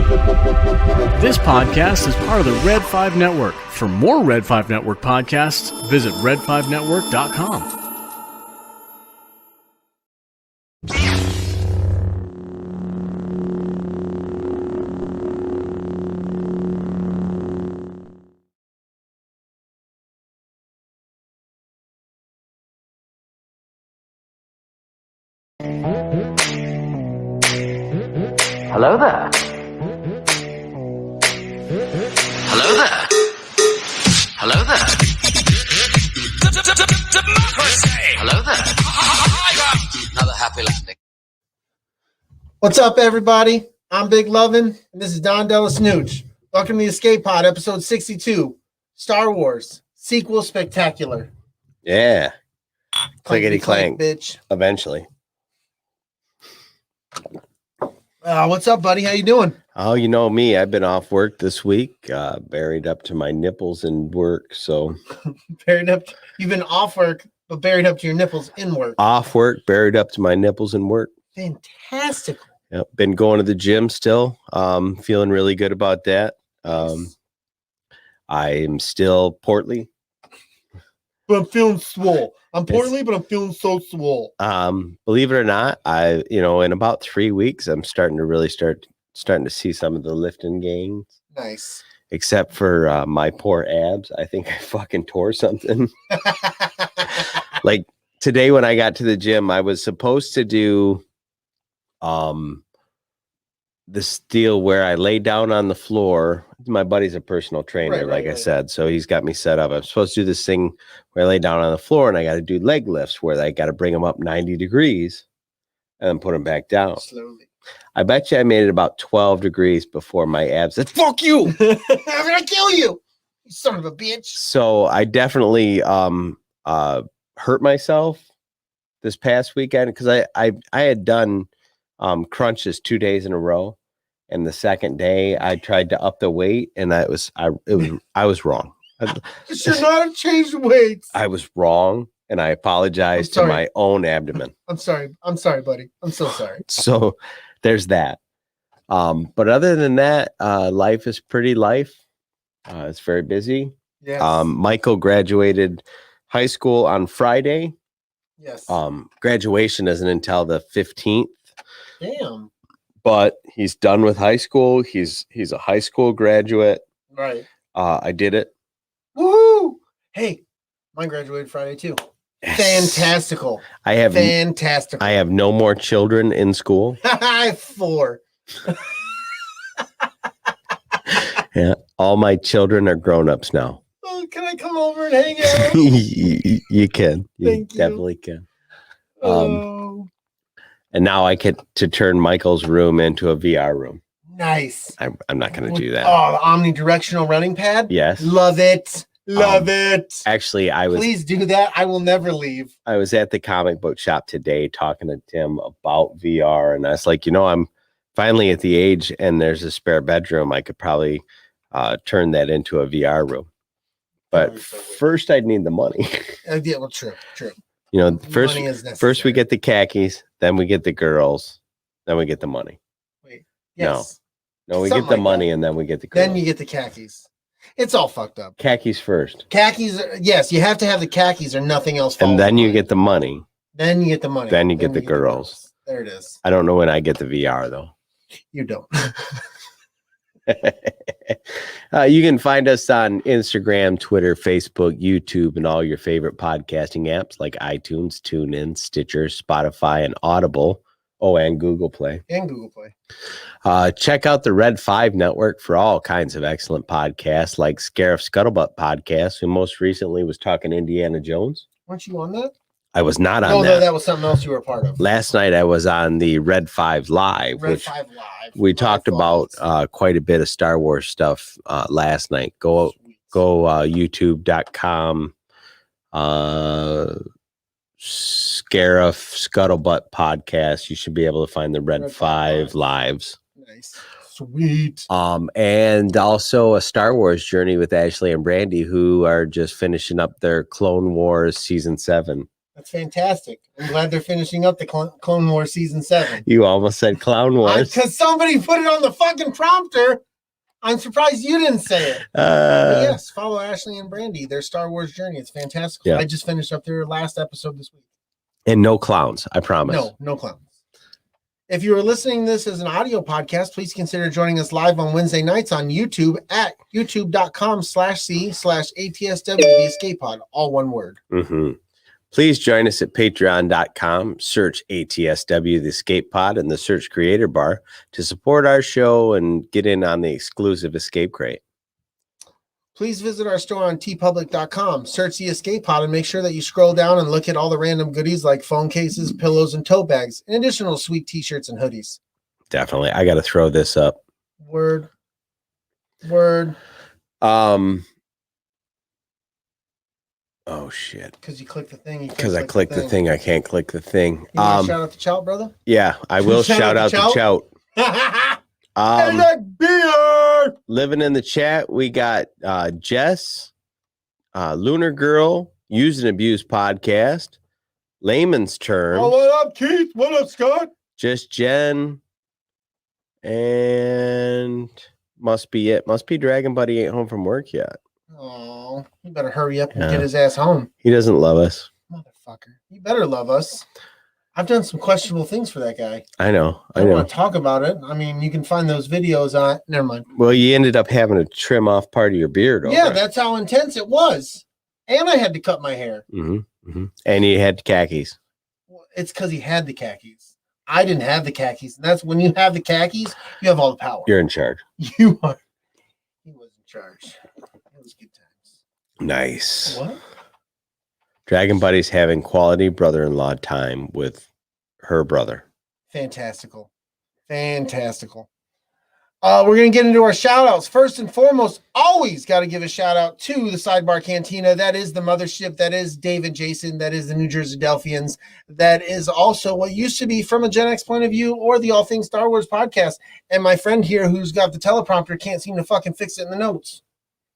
This podcast is part of the Red 5 Network. For more Red 5 Network podcasts, visit red5network.com. Hello there. Hello there. Hello there. Hello there. Another happy landing. What's up, everybody? I'm Big Lovin, and this is Don DellaSnooch. Welcome to the Escape Pod, episode 62, Star Wars, Sequel Spectacular. Yeah. Clickety clank, bitch. Eventually. What's up, buddy? How you doing? Oh, you know me. I've been off work this week, buried up to my nipples in work. So Buried up. You've been off work, but buried up to your nipples in work. off work, buried up to my nipples in work. Fantastic. Yep. Been going to the gym still. Feeling really good about that. I'm still portly. But I'm feeling swole. I'm portly, but I'm feeling so swole. Believe it or not, in about 3 weeks, I'm starting to see some of the lifting gains. Nice. Except for my poor abs. I think I fucking tore something. Like today when I got to the gym, I was supposed to do this deal where I lay down on the floor. My buddy's a personal trainer, like I said, so he's got me set up. I'm supposed to do this thing where I lay down on the floor and I got to do leg lifts where I got to bring them up 90 degrees and then put them back down. Slowly. I bet you I made it about 12 degrees before my abs said, "Fuck you! I'm gonna kill you, you son of a bitch." So I definitely hurt myself this past weekend because I had done crunches 2 days in a row, and the second day I tried to up the weight, and I was wrong. You should not have changed weights. I was wrong, and I apologize to my own abdomen. I'm sorry, buddy. I'm so sorry. So there's that. But other than that, life is pretty life. It's very busy. Yes. Michael graduated high school on Friday. Yes. Graduation isn't until the 15th. Damn. But he's done with high school. He's a high school graduate. Right. I did it. Woohoo! Hey, mine graduated Friday too. Yes. Fantastical. I have fantastical. I have no more children in school. I have 4. Yeah, all my children are grown-ups now. Oh, can I come over and hang out? You can. Thank you. Definitely can. Oh. And now I get to turn Michael's room into a VR room. Nice. I'm not going to do that. Oh, the omnidirectional running pad? Yes. Love it. Love it. Actually, Please do that. I will never leave. I was at the comic book shop today talking to Tim about VR, and I was like, I'm finally at the age, and there's a spare bedroom. I could probably turn that into a VR room. But first, I'd need the money. Yeah, well, true. First we get the khakis, then we get the girls, then we get the money. Wait, yes. No, we get the money and then we get the girls. Then you get the khakis. It's all fucked up. Khakis first. Khakis, yes, you have to have the khakis or nothing else. And then you get the money. Then you get the money. Then you get the girls. There it is. I don't know when I get the VR though. You don't. You can find us on Instagram, Twitter, Facebook, YouTube, and all your favorite podcasting apps like iTunes, TuneIn, Stitcher, Spotify, and Audible. Oh, and Google Play. Check out the Red 5 Network for all kinds of excellent podcasts like Scarif Scuttlebutt Podcast, who most recently was talking Indiana Jones. Weren't you on that? I was not on that. No, that was something else you were a part of. Last night I was on the Red 5 Live, we talked about quite a bit of Star Wars stuff last night. Go youtube.com Scarif Scuttlebutt Podcast. You should be able to find the Red 5 Lives. Nice. Sweet. And also a Star Wars journey with Ashley and Brady, who are just finishing up their Clone Wars season 7. That's fantastic. I'm glad they're finishing up the Clone Wars season 7. You almost said Clown Wars. Because somebody put it on the fucking prompter. I'm surprised you didn't say it. But yes, follow Ashley and Brandy, their Star Wars journey. It's fantastic. Yeah. I just finished up their last episode this week. And no clowns, I promise. No clowns. If you are listening to this as an audio podcast, please consider joining us live on Wednesday nights on YouTube at youtube.com/c/ATSW The Escape Pod, all one word. Mm-hmm. Please join us at patreon.com. Search ATSW The Escape Pod in the search creator bar to support our show and get in on the exclusive Escape Crate. Please visit our store on tpublic.com. Search The Escape Pod and make sure that you scroll down and look at all the random goodies like phone cases, pillows, and tote bags, and additional sweet t-shirts and hoodies. Definitely. I got to throw this up. Word. Oh shit! Because you click the thing. Because I clicked the thing, I can't click the thing. You want to shout out to Chout, brother? Yeah, I will shout out to Chout. Beer. Living in the chat, we got Jess, Lunar Girl, Use and Abuse Podcast, Layman's Term. Oh, what up, Keith? What up, Scott? Just Jen, and must be it. Must be Dragon Buddy ain't home from work yet. Oh, you better hurry up and get his ass home. He doesn't love us. Motherfucker. You better love us. I've done some questionable things for that guy. I know. I don't want to talk about it. I mean, you can find those videos on. Never mind. Well, you ended up having to trim off part of your beard. Yeah, that's how intense it was. And I had to cut my hair. Mm-hmm, mm-hmm. And he had khakis. Well, it's because he had the khakis. I didn't have the khakis. And that's when you have the khakis, you have all the power. You're in charge. You are. He was in charge. It was good times. Nice. What? Dragon Buddy's having quality brother-in-law time with her brother. Fantastical. We're going to get into our shout-outs. First and foremost, always got to give a shout-out to the Sidebar Cantina. That is the mothership. That is Dave and Jason. That is the New Jersey Delphians. That is also what used to be From a Gen X Point of View or the All Things Star Wars podcast. And my friend here who's got the teleprompter can't seem to fucking fix it in the notes.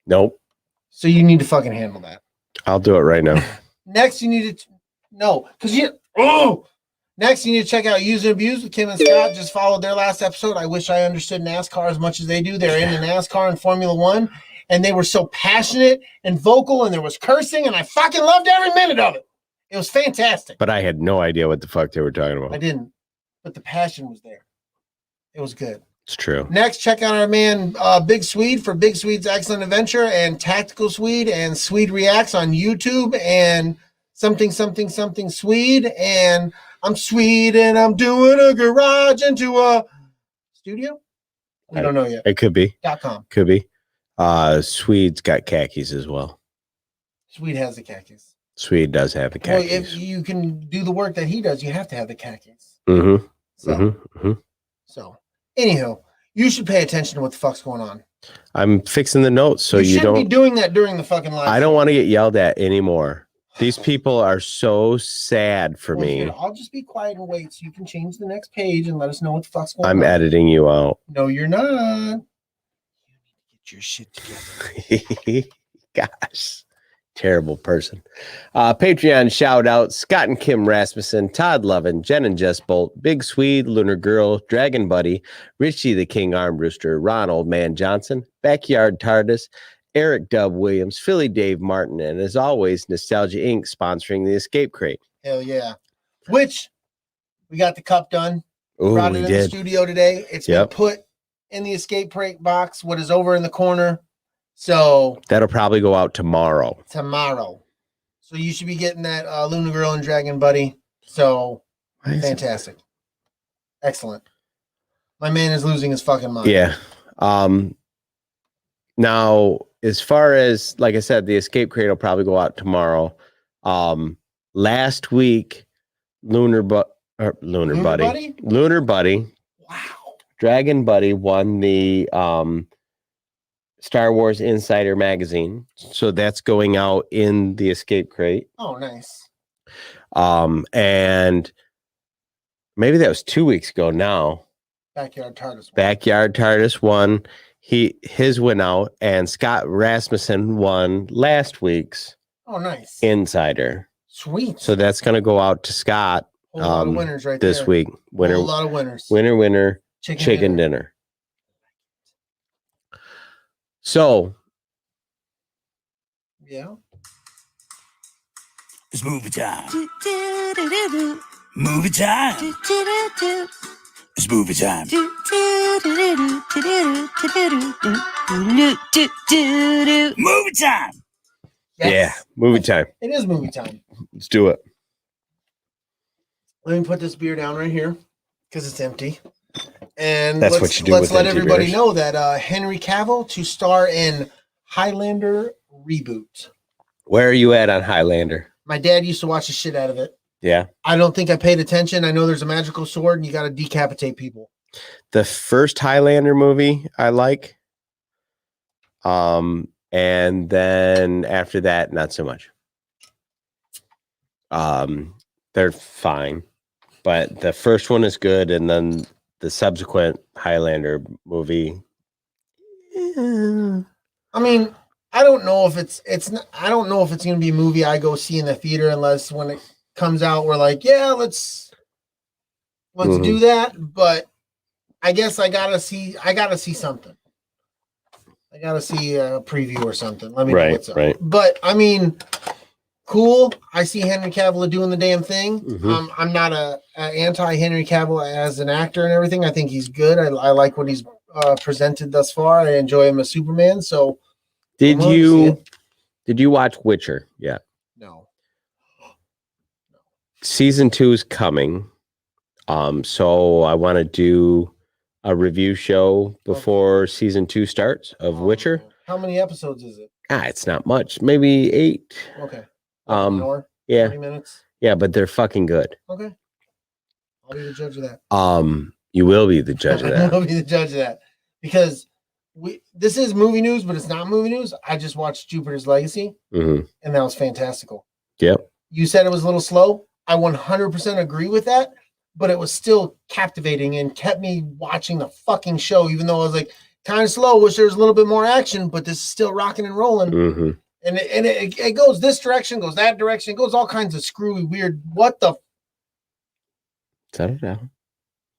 Nope. So you need to fucking handle that. I'll do it right now. Next, you need to... No, because you... Oh! Next, you need to check out Use and Abuse with Kim and Scott. Just followed their last episode. I wish I understood NASCAR as much as they do. They're into NASCAR and Formula One, and they were so passionate and vocal, and there was cursing, and I fucking loved every minute of it. It was fantastic. But I had no idea what the fuck they were talking about. I didn't, but the passion was there. It was good. It's true. Next, check out our man Big Swede for Big Swede's Excellent Adventure and Tactical Swede and Swede Reacts on YouTube and something Swede and I'm Swede and I'm doing a garage into a studio. We don't know yet. It could be. .com. Could be. Swede's got khakis as well. Swede has the khakis. Swede does have the khakis. Well, if you can do the work that he does, you have to have the khakis. Mm-hmm. So, anyhow, you should pay attention to what the fuck's going on. I'm fixing the notes so you shouldn't don't be doing that during the fucking live. I don't want to get yelled at anymore. These people are so sad for me. Here, I'll just be quiet and wait so you can change the next page and let us know what the fuck's going on. I'm editing you out. No, you're not. You need to get your shit together. Gosh. Terrible person. Patreon shout out Scott and Kim Rasmussen, Todd Lovin, Jen and Jess Bolt, Big Swede, Lunar Girl, Dragon Buddy, Richie the King Arm Rooster, Ron Old Man Johnson, Backyard TARDIS, Eric Dub Williams, Philly Dave Martin, and as always, Nostalgia Inc. sponsoring the Escape Crate. Hell yeah. Which we got the cup done. Oh, Brought we it in did. the studio today. It's been put in the Escape Crate box, what is over in the corner. So that'll probably go out tomorrow. So you should be getting that Lunar Girl and Dragon Buddy. So fantastic. Excellent. My man is losing his fucking mind. Yeah. Now, as far as, like I said, the Escape Crate will probably go out tomorrow. Last week, Lunar Buddy. Wow. Dragon Buddy won the Star Wars Insider magazine. So that's going out in the Escape Crate. Oh, nice. And maybe that was 2 weeks ago now. Backyard TARDIS won. His went out, and Scott Rasmussen won last week's nice Insider. Sweet. So that's going to go out to Scott a lot of winners right this there. week. A lot of winners. Winner, chicken dinner. So, yeah. It's movie time. Movie time. It's movie time. Movie time. Yes. yeah, movie time. It is movie time. Let's do it. Let me put this beer down right here because it's empty. And That's let's, what you do let's with let empty everybody beers. know that Henry Cavill to star in Highlander reboot. Where are you at on Highlander? My dad used to watch the shit out of it. Yeah. I don't think I paid attention. I know there's a magical sword and you got to decapitate people. The first Highlander movie I like. And then after that, not so much. They're fine. But the first one is good, and then the subsequent Highlander movie. I mean, I don't know if I don't know if it's going to be a movie I go see in the theater unless when it comes out we're like, yeah, let's do that, but I guess I got to see something. I got to see a preview or something. Let me know what's up. Right. But I mean, cool. I see Henry Cavill doing the damn thing. I'm not a anti Henry Cavill as an actor and everything. I think he's good. I like what he's presented thus far. I enjoy him as Superman. So, did you watch Witcher? Yeah. No. Season 2 is coming. So I want to do a review show before season 2 starts of Witcher. How many episodes is it? It's not much. Maybe 8. Okay. An hour? Yeah. 30 minutes? Yeah, but they're fucking good. Okay. I'll be the judge of that. You will be the judge of that. I'll be the judge of that. Because this is movie news, but it's not movie news. I just watched Jupiter's Legacy, and that was fantastical. Yep. You said it was a little slow. I 100% agree with that, but it was still captivating and kept me watching the fucking show, even though I was like, kind of slow. Wish there was a little bit more action, but this is still rocking and rolling. And it goes this direction, goes that direction, goes all kinds of screwy, weird. What the? Settle down.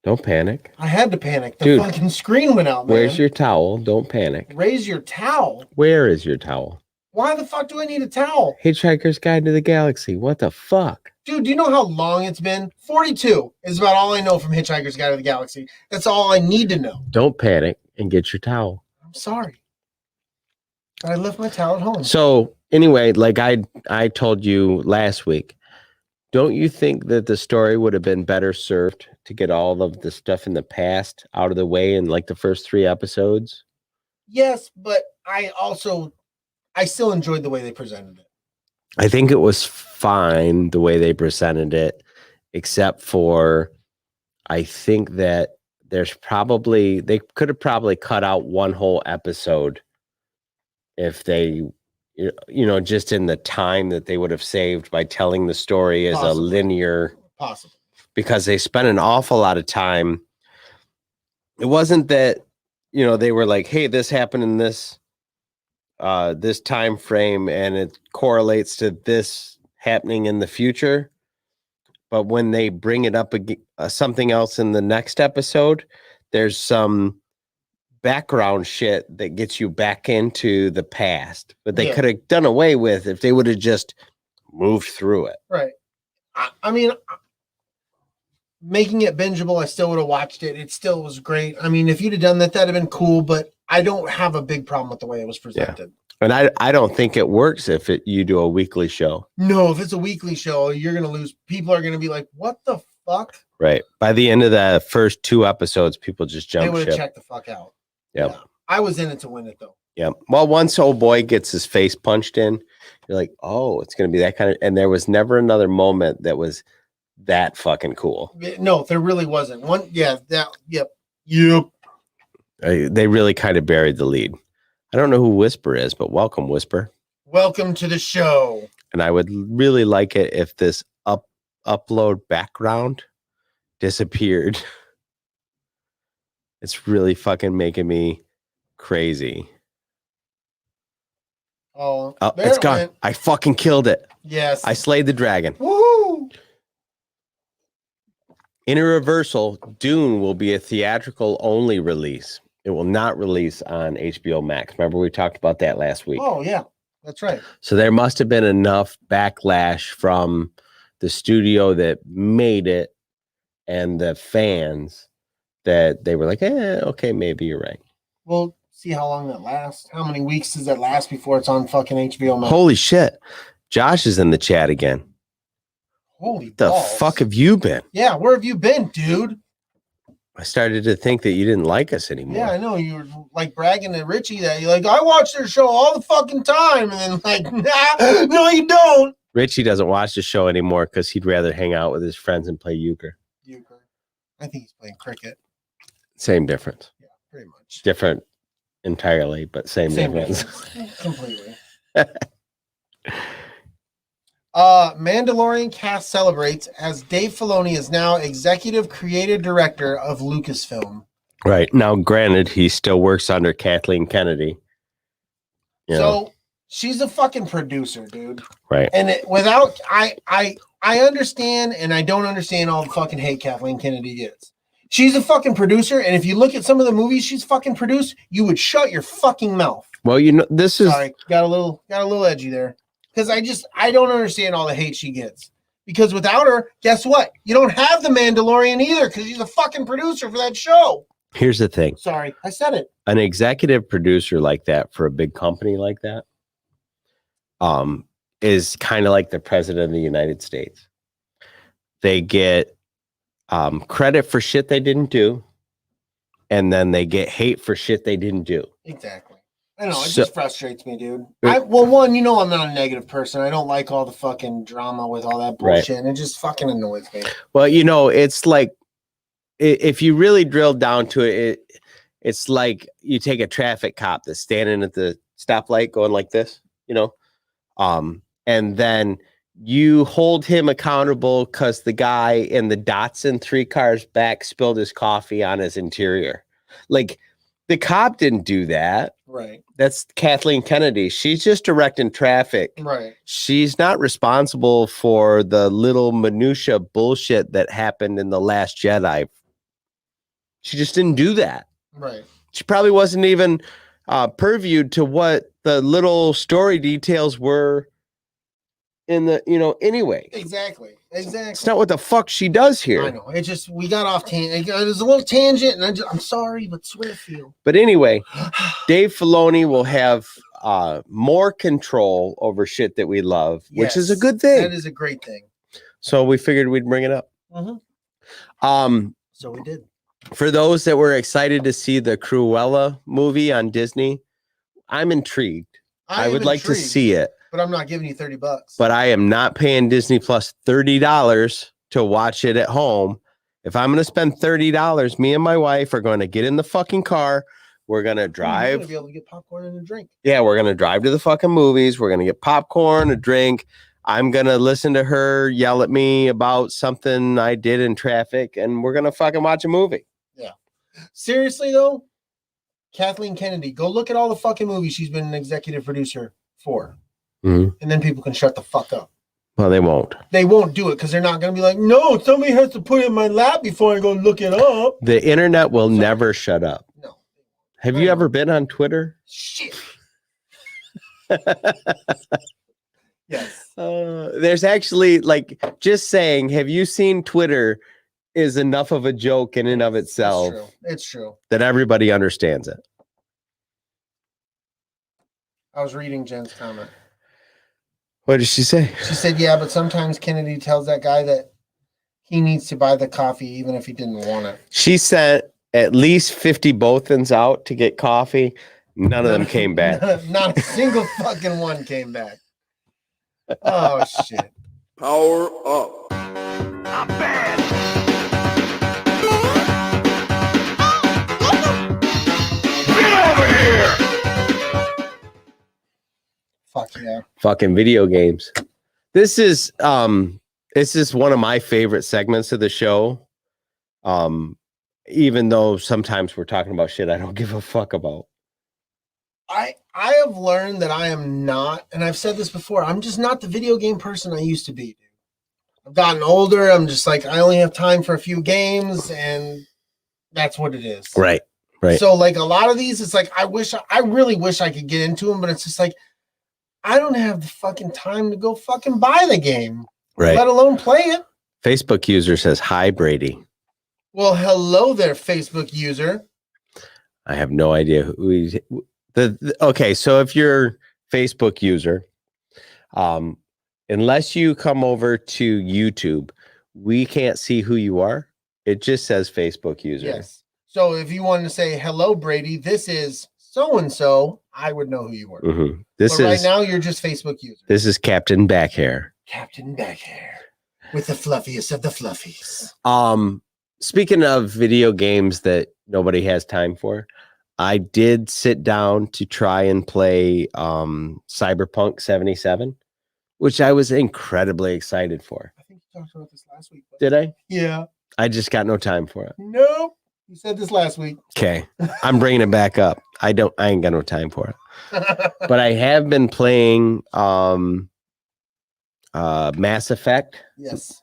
Don't panic. I had to panic. The Dude, fucking screen went out, man. Where's your towel? Don't panic. Raise your towel. Where is your towel? Why the fuck do I need a towel? Hitchhiker's Guide to the Galaxy. What the fuck? Dude, do you know how long it's been? 42 is about all I know from Hitchhiker's Guide to the Galaxy. That's all I need to know. Don't panic and get your towel. I'm sorry. I left my towel at home. So anyway, like I told you last week, don't you think that the story would have been better served to get all of the stuff in the past out of the way in like the first 3 episodes? Yes, but I still enjoyed the way they presented it. I think it was fine the way they presented it, except for I think that they could have probably cut out one whole episode if they, just in the time that they would have saved by telling the story as a linear. Possible. Because they spent an awful lot of time. It wasn't that, they were like, hey, this happened in this time frame and it correlates to this happening in the future. But when they bring it up something else in the next episode, there's some background shit that gets you back into the past. But they could have done away with if they would have just moved through it. Right. I mean, making it bingeable, I still would have watched it. It still was great. I mean, if you'd have done that, that'd have been cool. But I don't have a big problem with the way it was presented. And I don't think it works if you do a weekly show. No, if it's a weekly show, you're going to lose. People are going to be like, what the fuck? Right. By the end of the first 2 episodes, people just jump ship. They would have ship. checked the fuck out. Yep. Yeah. I was in it to win it, though. Yeah. Well, once old boy gets his face punched in, you're like, oh, it's going to be that kind of. And there was never another moment that was that fucking cool. No, there really wasn't. One. Yeah. Yep. They really kind of buried the lead. I don't know who Whisper is, but welcome, Whisper. Welcome to the show. And I would really like it if this upload background disappeared. It's really fucking making me crazy. Oh, it's gone. I fucking killed it. Yes. I slayed the dragon. Woo! In a reversal, Dune will be a theatrical only release. It will not release on HBO Max. Remember we talked about that last week. Oh yeah, that's right. So there must have been enough backlash from the studio that made it and the fans that they were like, okay, maybe you're right. We'll see how long that lasts. How many weeks does that last before it's on fucking HBO Max? Holy shit. Josh is in the chat again. Holy The balls. fuck have you been? Yeah, where have you been, dude? I started to think that you didn't like us anymore. Yeah, I know. You were like bragging to Richie that you're like, I watch their show all the fucking time. And then like, nah, no, you don't. Richie doesn't watch the show anymore because he'd rather hang out with his friends and play euchre. I think he's playing cricket. Same difference. Yeah, pretty much. Different entirely, but same difference. Completely. Mandalorian cast celebrates as Dave Filoni is now executive creative director of Lucasfilm. Right. Now, granted, he still works under Kathleen Kennedy. You know, So she's a fucking producer, dude. right. And I understand, and I don't understand all the fucking hate Kathleen Kennedy gets. She's a fucking producer, and if you look at some of the movies she's fucking produced, you would shut your fucking mouth. Well, you know, this is Sorry, got a little edgy there. Because I don't understand all the hate she gets. Because without her, guess what? You don't have the Mandalorian either, because she's a fucking producer for that show. here's the thing. Sorry, I said it. An executive producer like that for a big company like that is kind of like the president of the United States. They get credit for shit they didn't do, and then they get hate for shit they didn't do. Exactly. I know, it So- just frustrates me, dude. Well, one, you know I'm not a negative person. I don't like all the fucking drama with all that Right. bullshit, and it just fucking annoys me. Well, you know, it's like if you really drill down to it, it's like you take a traffic cop that's standing at the stoplight going like this, you know, and then you hold him accountable because the guy in the Datsun 3 cars back spilled his coffee on his interior. Like, the cop didn't do that. Right. That's Kathleen Kennedy. She's just directing traffic. Right. She's not responsible for the little minutia bullshit that happened in The Last Jedi. She just didn't do that. Right. She probably wasn't even purviewed to what the little story details were in the, you know, anyway. Exactly. It's not what the fuck she does I here. know. It just, we got off tangent. It was a little tangent, and I'm sorry, but swear feel. But anyway, Dave Filoni will have more control over shit that we love, which is a Yes, good thing. That is a great thing. So we figured we'd bring it up. Mm-hmm. So we did. For those that were excited to see the Cruella movie on Disney, I'm intrigued. I would like to see it, but I'm not giving you $30. but I am not paying Disney Plus $30 to watch it at home. If I'm going to spend $30, me and my wife are going to get in the fucking car. We're going to You're drive. gonna be able to get popcorn and a drink. Yeah, we're going to drive to the fucking movies. We're going to get popcorn, a drink. I'm going to listen to her yell at me about something I did in traffic, and we're going to fucking watch a movie. Seriously though, Kathleen Kennedy, go look at all the fucking movies she's been an executive producer for, Mhm. and then people can shut the fuck up. Well, they won't. They won't do it because they're not gonna be like, no, somebody has to put it in my lap before I go look it up. The internet will never shut up. No, Have you ever been on Twitter? shit. Yes. There's actually, like, just saying, have you seen Twitter is enough of a joke in and of itself It's true. that everybody understands it. I was reading Jen's comment. What did she say? She said, yeah, but sometimes Kennedy tells that guy that he needs to buy the coffee even if he didn't want it. She sent at least 50 Bothans out to get coffee. None of them came back. Not a single fucking one came back. Oh, shit. Power up. I'm bad. Get over here! Fuck yeah. Fucking video games. This is one of my favorite segments of the show. Even though sometimes we're talking about shit I don't give a fuck about. I have learned that I am not, and I've said this before, I'm just not the video game person I used to be, dude. I've gotten older. I'm just like, I only have time for a few games, and that's what it is. Right. So like a lot of these, it's like, I really wish I could get into them, but it's just like, I don't have the fucking time to go fucking buy the game, Right. let alone play it. Facebook user says, hi, Brady. Well, hello there, Facebook user. I have no idea who he's. Okay, so if you're Facebook user, unless you come over to YouTube, we can't see who you are. It just says Facebook user. Yes. So if you wanted to say, hello, Brady, this is so-and-so, I would know who you were. Mm-hmm. This But is right now, you're just Facebook user. This is Captain Backhair. Captain Backhair with the fluffiest of the fluffies. Speaking of video games that nobody has time for, I did sit down to try and play Cyberpunk 77, which I was incredibly excited for. I think you talked about this last week. Did I? Yeah. I just got no time for it. Nope. You said this last week. Okay. I'm bringing it back up. I ain't got no time for it. But I have been playing Mass Effect. Yes.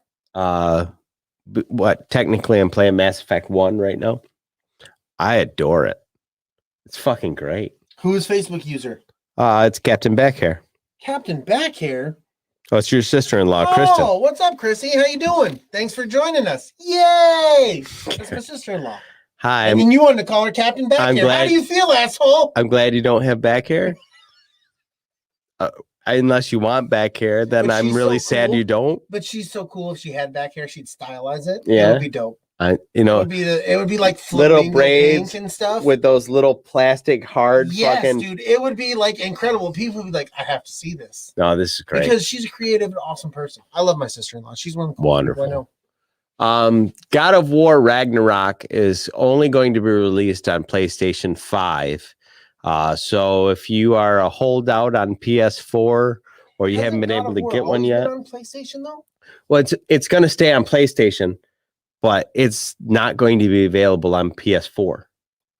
Technically I'm playing Mass Effect 1 right now. I adore it. It's fucking great. Who is Facebook user? It's Captain Backhair. Captain Backhair? Oh, it's your sister-in-law, Kristen. Oh, what's up, Chrissy? How you doing? Thanks for joining us. Yay! That's my sister-in-law. Hi. I mean, you wanted to call her Captain Backhair. How do you feel, asshole? I'm glad you don't have back hair. Unless you want back hair, then But I'm she's really so sad cool. you don't. But she's so cool. If she had back hair, she'd stylize it. Yeah. It would be dope. It would be like little flamingo braids pink and stuff with those little plastic hard fucking. dude, it would be like incredible. People would be like, I have to see this. No, this is great. Because she's a creative and awesome person. I love my sister-in-law. She's one of the coolest people I Wonderful. know. God of War Ragnarok is only going to be released on PlayStation 5. So if you are a holdout on PS4 or you haven't been able to get one yet, on PlayStation though? Well, it's going to stay on PlayStation, but it's not going to be available on PS4.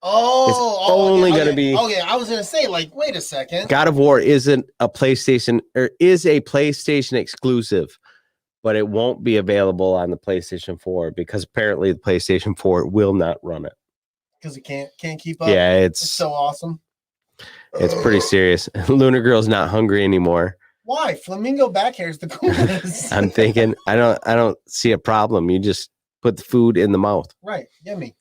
Only going to be. Okay, I was going to say, like, wait a second. God of War isn't a PlayStation, or is a PlayStation exclusive, but it won't be available on the PlayStation 4 because apparently the PlayStation 4 will not run it. Because it can't keep up. Yeah, it's so awesome. It's pretty serious. Lunar Girl's not hungry anymore. Why? Flamingo back hair is the coolest. I'm thinking I don't see a problem. You just put the food in the mouth. Right. Yummy.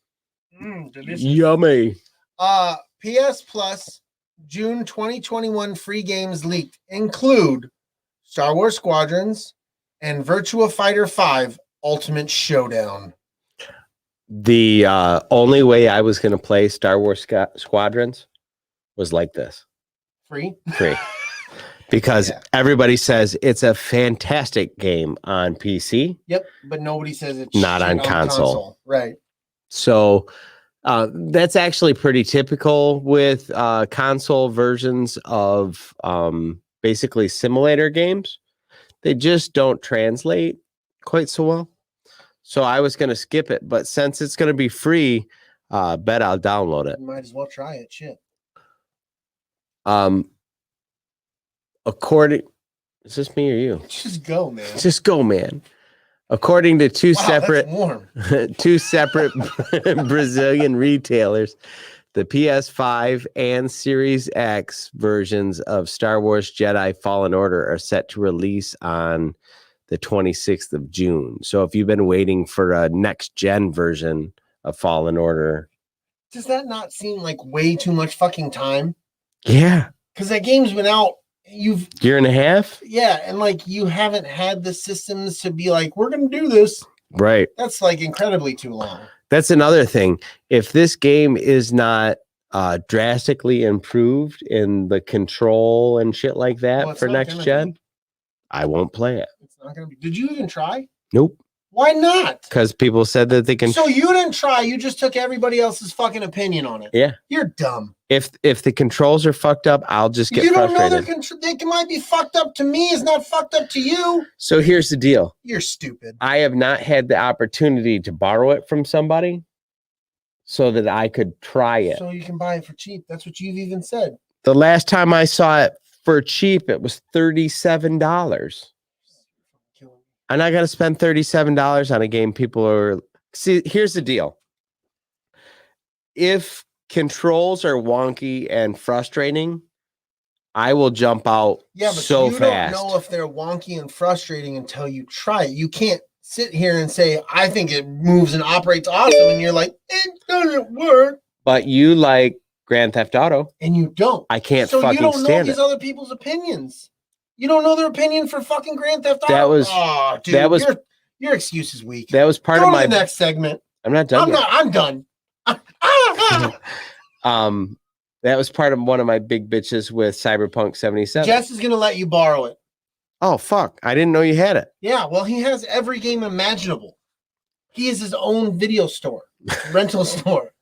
Delicious. Yummy. PS Plus June 2021 free games leaked include Star Wars Squadrons and Virtua Fighter 5 Ultimate Showdown. The only way I was going to play Star Wars Squadrons was like this. Free. Because everybody says it's a fantastic game on PC. Yep, but nobody says it's not on console. Right. So that's actually pretty typical with console versions of basically simulator games. They just don't translate quite so well. So I was going to skip it, but since it's going to be free, bet I'll download it. You might as well try it. Shit. According, is this me or you? Just go, man. Just go, man. According to two separate Brazilian retailers, the PS5 and Series X versions of Star Wars Jedi Fallen Order are set to release on the 26th of June. So if you've been waiting for a next gen version of Fallen Order, does that not seem like way too much fucking time? Yeah. Because that game's been out year and a half. Yeah, and like you haven't had the systems to be like, we're gonna do this. Right. That's like incredibly too long. That's another thing. If this game is not drastically improved in the control and shit like that for next gen, I won't play it. It's not gonna be. Did you even try? Nope. Why not? Because people said that they can. So you didn't try. You just took everybody else's fucking opinion on it. Yeah. You're dumb. If the controls are fucked up, I'll just get frustrated. You don't frustrated. know they might be fucked up to me. It's not fucked up to you. So here's the deal. You're stupid. I have not had the opportunity to borrow it from somebody so that I could try it. So you can buy it for cheap. That's what you've even said. The last time I saw it for cheap, it was $37. I'm not going to spend $37 on a game people are... See, here's the deal. If controls are wonky and frustrating, I will jump out so you fast. don't know if they're wonky and frustrating until you try it. You can't sit here and say, I think it moves and operates awesome, and you're like, it doesn't work. But you like Grand Theft Auto. And you don't. I can't so fucking you don't know stand these it. other people's opinions. You don't know their opinion for fucking Grand Theft Auto. That was... Oh, dude, that was... Your excuse is weak. That was part Go of to my... the next segment. I'm not done. I'm done. That was part of one of my big bitches with Cyberpunk 77. Jess is going to let you borrow it. Oh, fuck. I didn't know you had it. Yeah, well, he has every game imaginable. He is his own video store, rental store.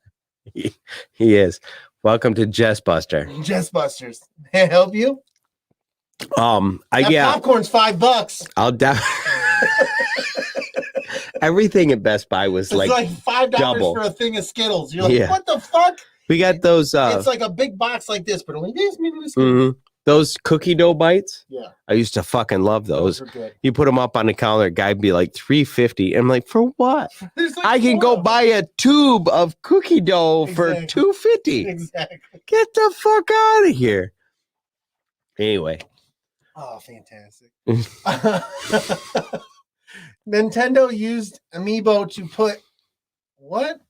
He is. Welcome to Jess Buster. Jess Busters. May I help you? Popcorn's $5. I'll everything at Best Buy was it's like $5 double. for a thing of Skittles. You're like, what the fuck? We got those. It's like a big box like this, but only this many Skittles. Mm-hmm. Those cookie dough bites. Yeah, I used to fucking love those. Those are good. You put them up on the counter, guy'd be like $3.50. I'm like, for what? Like I can go buy a tube of cookie dough for $2.50. Exactly. Get the fuck out of here. Anyway. Oh, fantastic. Nintendo used Amiibo to put what?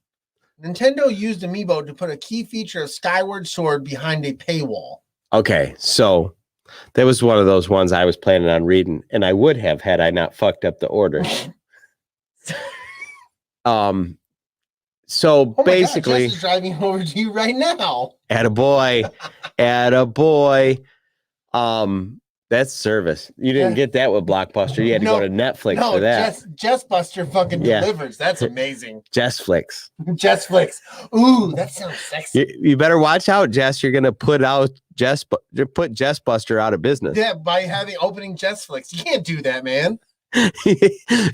Nintendo used Amiibo to put a key feature of Skyward Sword behind a paywall. Okay, so that was one of those ones I was planning on reading, and I would have had I not fucked up the order. So basically, Jess is driving over to you right now. Attaboy. That's service. You didn't get that with Blockbuster. You had to go to Netflix for that. Jess Buster fucking delivers. That's amazing. Jessflix. Jessflix. Ooh, that sounds sexy. You better watch out, Jess. You're gonna put Jess Buster out of business. Yeah, by having opening Jessflix. You can't do that, man.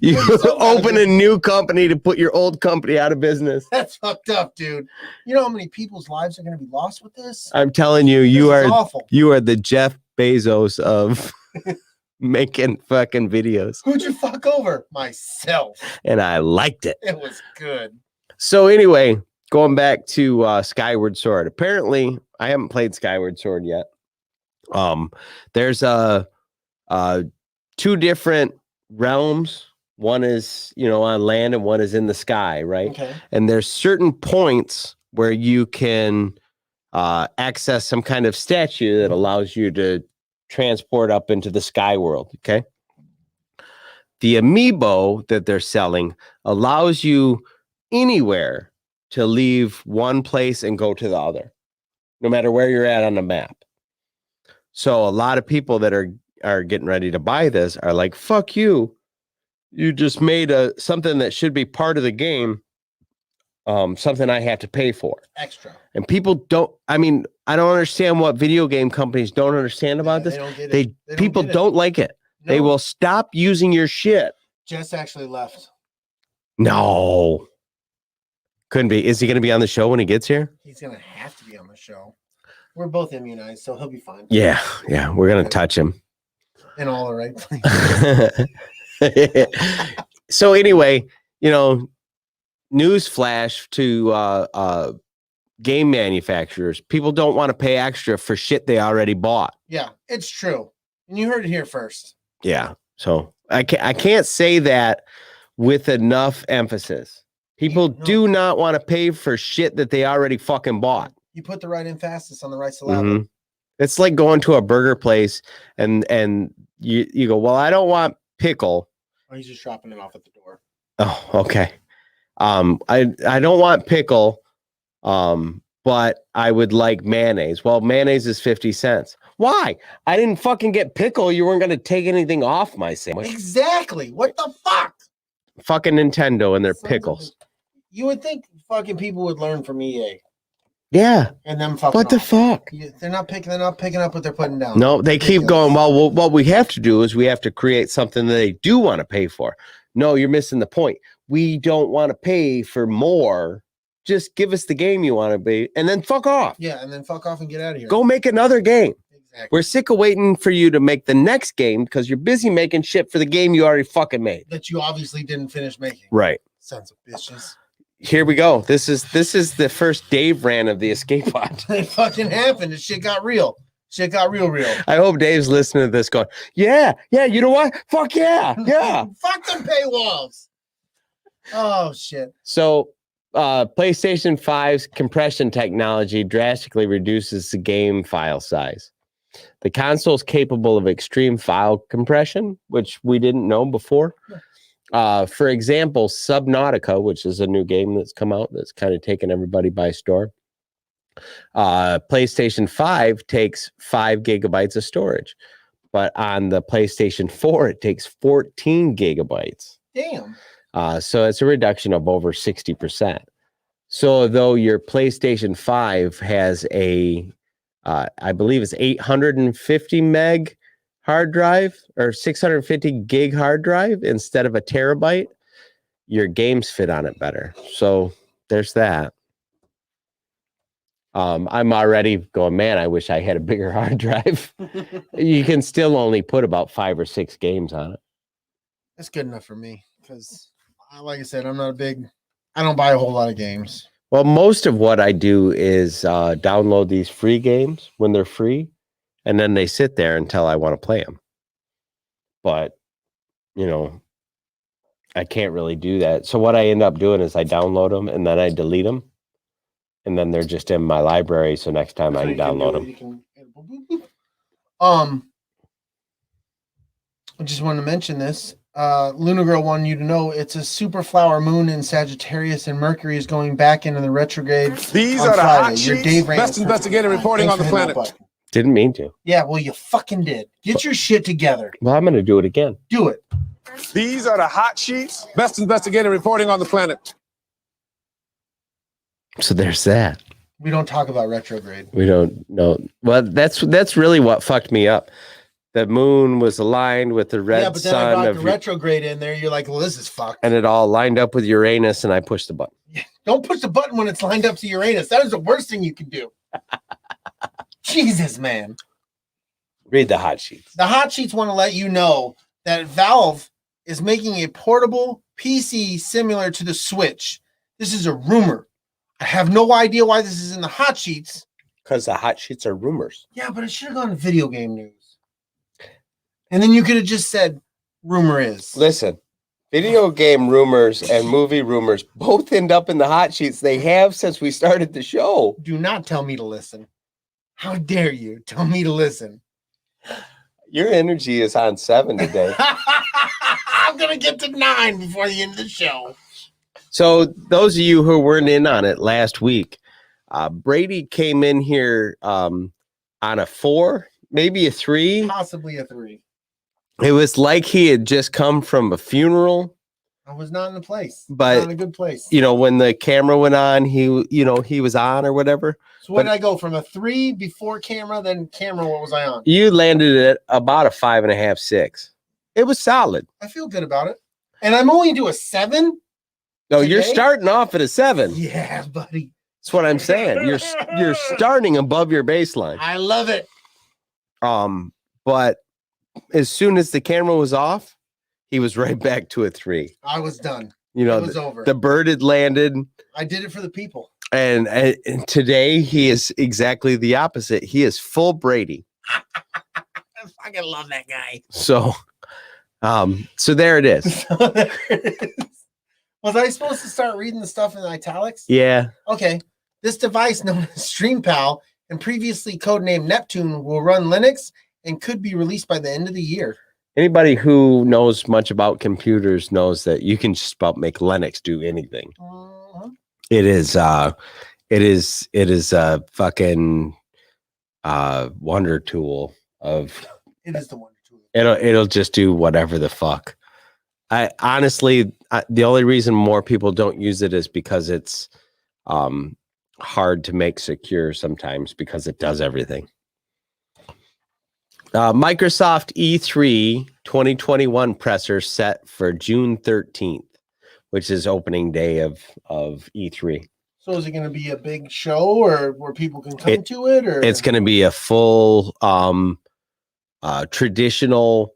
You open a new company to put your old company out of business. That's fucked up, dude. You know how many people's lives are gonna be lost with this? I'm telling you, you are awful. You are the Jeff Bezos of making fucking videos. Who'd you fuck over? Myself. And I liked it. It was good. So anyway, going back to Skyward Sword. Apparently, I haven't played Skyward Sword yet. There's two different realms. One is, on land and one is in the sky, right? Okay. And there's certain points where you can access some kind of statue that allows you to transport up into the sky world. Okay. The Amiibo that they're selling allows you anywhere to leave one place and go to the other, no matter where you're at on the map. So a lot of people that are getting ready to buy this are like, fuck you. You just made something that should be part of the game. Something I have to pay for extra. And people don't, I don't understand what video game companies don't understand about this. They don't get it. People don't like it. No. They will stop using your shit. Jess actually left. No. Couldn't be. Is he going to be on the show when he gets here? He's going to have to be on the show. We're both immunized, so he'll be fine. Yeah. We're going to touch him. In all the right places. So anyway, news flash to game manufacturers. People don't want to pay extra for shit they already bought. Yeah, it's true. And you heard it here first. Yeah. So I can't say that with enough emphasis. People do not want to pay for shit that they already fucking bought. You put the right emphasis on the right syllable. Mm-hmm. It's like going to a burger place and you go, well, I don't want pickle. Or he's just dropping it off at the door. Oh, okay. I don't want pickle, but I would like mayonnaise. Well, mayonnaise is 50 cents. Why? I didn't fucking get pickle. You weren't going to take anything off my sandwich. Exactly. What the fuck? Fucking Nintendo and their pickles. You would think fucking people would learn from EA. Yeah. And them fucking what the fuck? They're not picking up what they're putting down. No, they keep going, well, what we have to do is we have to create something that they do want to pay for. No, you're missing the point. We don't want to pay for more just give us the game you want to be, and then fuck off. Yeah, and then fuck off and get out of here. Go make another game. Exactly. We're sick of waiting for you to make the next game because you're busy making shit for the game you already fucking made. That you obviously didn't finish making. Right. Sons of bitches. Here we go. This is the first Dave ran of the escape pod. It fucking happened. The shit got real. Shit got real. I hope Dave's listening to this going, yeah, you know what? Fuck yeah. Fuck them paywalls. Oh, shit. So PlayStation 5's compression technology drastically reduces the game file size. The console is capable of extreme file compression, which we didn't know before. For example, Subnautica, which is a new game that's come out that's kind of taken everybody by storm. PlayStation 5 takes 5 gigabytes of storage, but on the PlayStation 4, it takes 14 gigabytes. Damn. So it's a reduction of over 60%. So though your PlayStation 5 has a, I believe it's 850 meg hard drive or 650 gig hard drive instead of a terabyte, your games fit on it better. So there's that. I'm already going, man, I wish I had a bigger hard drive. You can still only put about 5 or 6 games on it. That's good enough for me because, like I said, I don't buy a whole lot of games. Well, most of what I do is download these free games when they're free, and then they sit there until I want to play them. But, I can't really do that. So what I end up doing is I download them, and then I delete them, and then they're just in my library, so next time I can download them. I just wanted to mention this. Luna Girl wanted you to know it's a super flower moon in Sagittarius, and Mercury is going back into the retrograde. These on are the Friday. hot Your sheets. Dave Rand Best investigator reporting on the planet. Didn't mean to. Yeah, well, you fucking did. Get your shit together. Well, I'm going to do it again. Do it. These are the hot sheets. Best investigator reporting on the planet. So there's that. We don't talk about retrograde. We don't know. Well, that's really what fucked me up. The moon was aligned with the red Yeah, but then sun I brought of the retrograde in there. You're like, well, this is fucked. and it all lined up with Uranus, and I pushed the button. Don't push the button when it's lined up to Uranus. That is the worst thing you can do. Jesus, man. Read the hot sheets. The hot sheets want to let you know that Valve is making a portable PC similar to the Switch. This is a rumor. I have no idea why this is in the hot sheets. Because the hot sheets are rumors. Yeah, but it should have gone to video game news. And then you could have just said, rumor is. Listen, video game rumors and movie rumors both end up in the hot sheets. They have since we started the show. Do not tell me to listen. How dare you tell me to listen? Your energy is on 7 today. I'm going to get to 9 before the end of the show. So those of you who weren't in on it last week, Brady came in here on a 4, maybe a 3. Possibly a 3. It was like he had just come from a funeral. I was not in the place. But not in a good place. When the camera went on, he was on or whatever. So what did I go from a 3 before camera, then camera? What was I on? You landed at about a 5.5, 6. It was solid. I feel good about it, and I'm only do a 7. No, today? you're starting off at a 7. Yeah, buddy. That's what I'm saying. You're starting above your baseline. I love it. But as soon as the camera was off, he was right back to a 3. I was done. It was over. The bird had landed. I did it for the people. And today he is exactly the opposite. He is full Brady. I fucking love that guy. So there it is. Was I supposed to start reading the stuff in italics? Yeah. Okay. This device known as StreamPal and previously codenamed Neptune will run Linux and could be released by the end of the year. Anybody who knows much about computers knows that you can just about make Linux do anything. Uh-huh. It is a fucking wonder tool of. It is the wonder tool. It'll just do whatever the fuck. I honestly, the only reason more people don't use it is because it's hard to make secure sometimes because it does everything. Microsoft E3 2021 presser set for June 13th, which is opening day of E3. So is it going to be a big show, or where people can come to it, or it's going to be a full traditional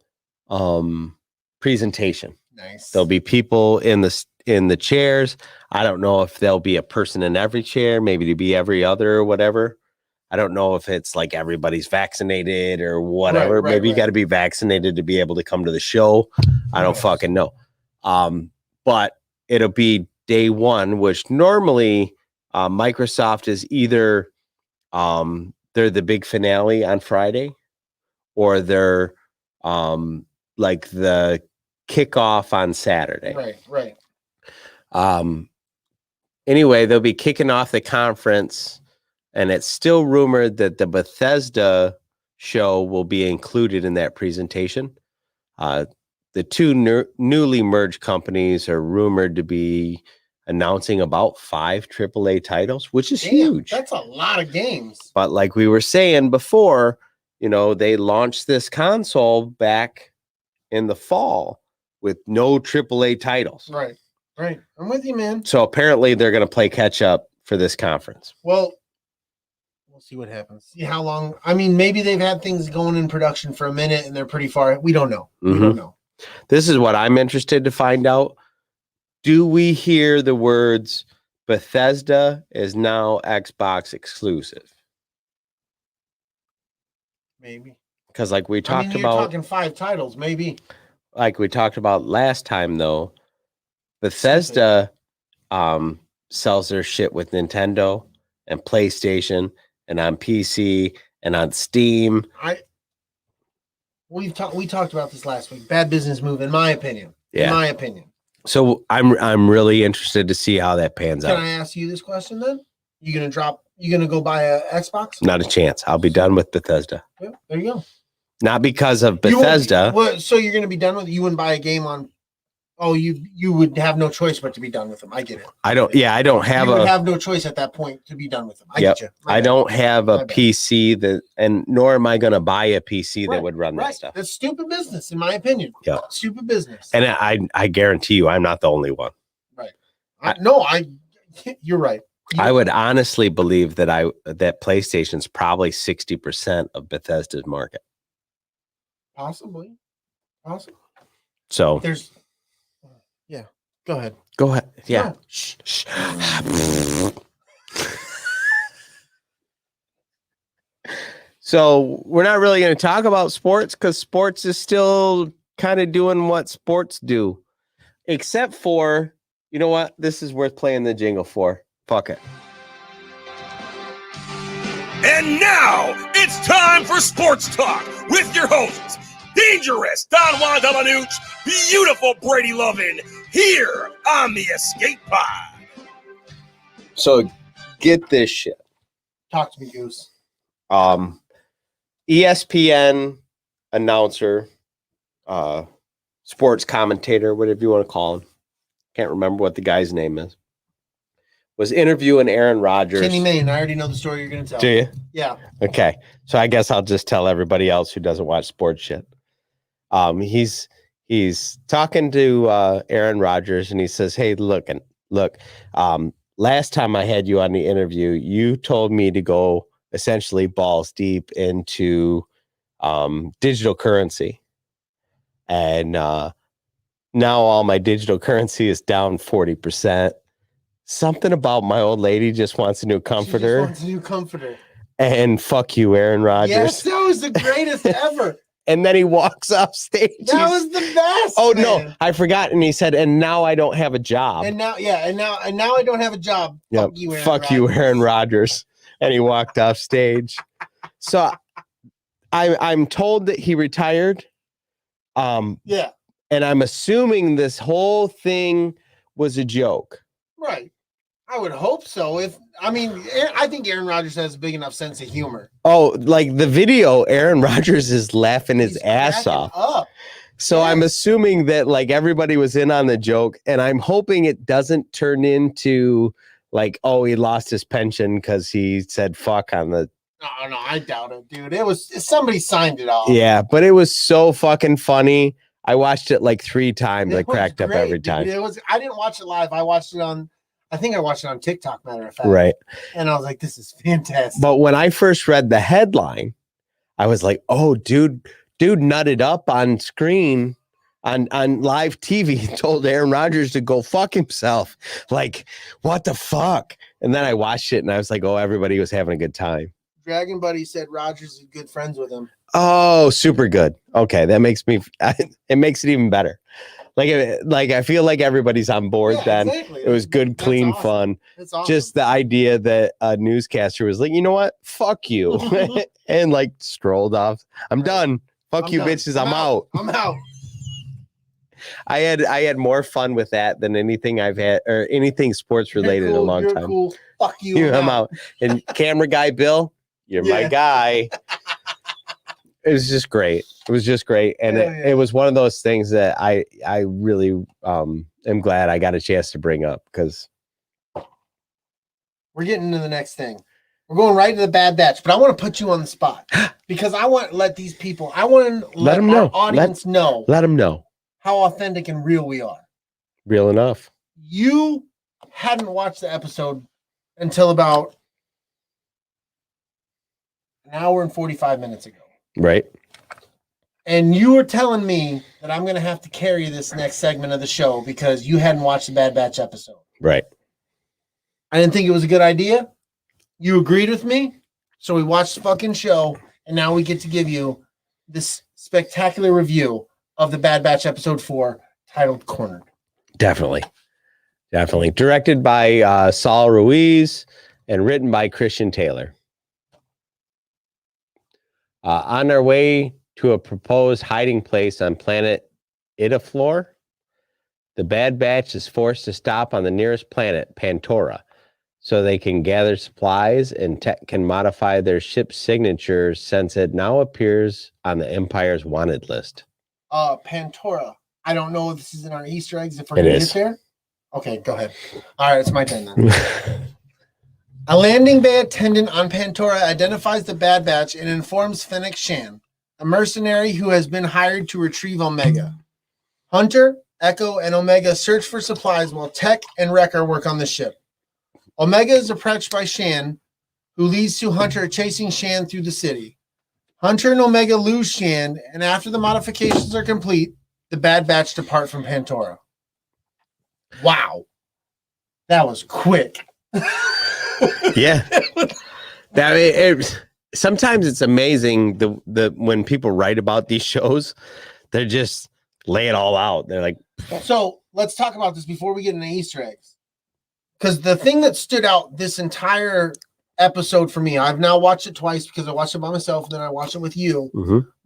presentation. Nice. There'll be people in the chairs. I don't know if there'll be a person in every chair, maybe to be every other or whatever. I don't know if it's like everybody's vaccinated or whatever. Maybe you got to be vaccinated to be able to come to the show. I don't fucking know. But it'll be day one, which normally Microsoft is either they're the big finale on Friday, or they're like the kickoff on Saturday. Right. Anyway, they'll be kicking off the conference, and it's still rumored that the Bethesda show will be included in that presentation. The two newly merged companies are rumored to be announcing about 5 AAA titles, which is huge. That's a lot of games. But like we were saying before, they launched this console back in the fall with no AAA titles. Right. I'm with you, man. So apparently they're going to play catch up for this conference. Well, we'll see what happens. See how long. I mean, maybe they've had things going in production for a minute and they're pretty far. We don't know. We don't know. This is what I'm interested to find out. Do we hear the words Bethesda is now Xbox exclusive? Maybe. Because like we talked you're about, talking 5 titles, maybe. Like we talked about last time, though, Bethesda sells their shit with Nintendo and PlayStation and on PC and on Steam. We talked about this last week. Bad business move, in my opinion. Yeah. In my opinion. So I'm really interested to see how that pans out. Can I ask you this question then? You gonna go buy a Xbox? Not a chance. I'll be done with Bethesda. Yeah, there you go. Not because of Bethesda. So you're gonna be done with it? You wouldn't buy a game on. Oh, you would have no choice but to be done with them. I get it. I don't have no choice at that point to be done with them. I get you. I don't have a PC and nor am I going to buy a PC that would run that stuff. That's stupid business, in my opinion. Yeah, stupid business. And I guarantee you, I'm not the only one. Right. You're right. I would honestly believe that that PlayStation's probably 60% of Bethesda's market. Possibly. So yeah. Go ahead. Yeah. No. Shh. So we're not really going to talk about sports because sports is still kind of doing what sports do, except for, you know what? This is worth playing the jingle for. Fuck it. And now it's time for Sports Talk with your hosts, Dangerous Don Juan DellaSnooch, beautiful Brady Lovin, here on the Escape Pod. So get this shit. Talk to me, Goose. ESPN announcer, sports commentator, whatever you want to call him. Can't remember what the guy's name is. Was interviewing Aaron Rodgers. Kenny Mayne. I already know the story you're going to tell. Do you? Yeah. Okay. So I guess I'll just tell everybody else who doesn't watch sports shit. He's talking to Aaron Rodgers, and he says, "Hey, look. Last time I had you on the interview, you told me to go essentially balls deep into digital currency, and now all my digital currency is down 40%. Something about my old lady just wants a new comforter. She just wants a new comforter. And fuck you, Aaron Rodgers." Yes, that was the greatest ever. And then he walks off stage. That was the best. Oh, man. no, I forgot. And he said, "And now I don't have a job." And now I don't have a job. Yep. Fuck you, Aaron Rodgers. And he walked off stage. So I'm told that he retired. Yeah. And I'm assuming this whole thing was a joke. Right. I would hope so. I think Aaron Rodgers has a big enough sense of humor. Oh, like the video, Aaron Rodgers is laughing his ass off. Up. So yeah. I'm assuming that like everybody was in on the joke, and I'm hoping it doesn't turn into like, oh, he lost his pension because he said fuck on the. No, I doubt it, dude. Somebody signed it off. Yeah, but it was so fucking funny. I watched it like 3 times. I cracked up every time. I didn't watch it live. I watched it on I think I watched it on TikTok, matter of fact. Right. And I was like, this is fantastic. But when I first read the headline, I was like, oh, dude nutted up on screen on live TV, told Aaron Rodgers to go fuck himself. Like, what the fuck? And then I watched it and I was like, oh, everybody was having a good time. Dragon Buddy said Rodgers is good friends with him. Oh, super good. Okay, that makes me, it makes it even better. Like I feel like everybody's on board then. Exactly. It was good, clean awesome. fun. That's awesome. Just the idea that a newscaster was like, you know what? Fuck you. And like strolled off. I'm done. Fuck I'm you, done. bitches. I'm out. I'm out. I had more fun with that than anything I've had or anything sports related in a long You're time. Cool. Fuck you. I'm out. And camera guy Bill, you're my guy. It was just great. It was just great. And it was one of those things that I really am glad I got a chance to bring up because we're getting into the next thing. We're going right to the Bad Batch, but I want to put you on the spot because I want to let these people, I want to let them our know. audience know let them know how authentic and real we are. Real enough. You hadn't watched the episode until about an hour and 45 minutes ago. Right. And you were telling me that I'm going to have to carry this next segment of the show because you hadn't watched the Bad Batch episode. Right. I didn't think it was a good idea. You agreed with me. So we watched the fucking show. And now we get to give you this spectacular review of the Bad Batch episode 4 titled Cornered. Definitely. Directed by Saul Ruiz and written by Christian Taylor. On their way to a proposed hiding place on planet Idaflor, the Bad Batch is forced to stop on the nearest planet, Pantora, so they can gather supplies and tech can modify their ship's signature since it now appears on the Empire's wanted list. Pantora. I don't know if this is in our Easter eggs if we're going to get there. Okay, go ahead. All right, it's my turn then. A landing bay attendant on Pantora identifies the Bad Batch and informs Fennec Shan, a mercenary who has been hired to retrieve Omega. Hunter, Echo, and Omega search for supplies while Tech and Wrecker work on the ship. Omega is approached by Shan, who leads to Hunter chasing Shan through the city. Hunter and Omega lose Shan, and after the modifications are complete, the Bad Batch depart from Pantora. Wow. That was quick. Yeah. Sometimes it's amazing the when people write about these shows, they just lay it all out. They're like, so let's talk about this before we get into Easter eggs. Because the thing that stood out this entire episode for me, I've now watched it twice because I watched it by myself and then I watched it with you,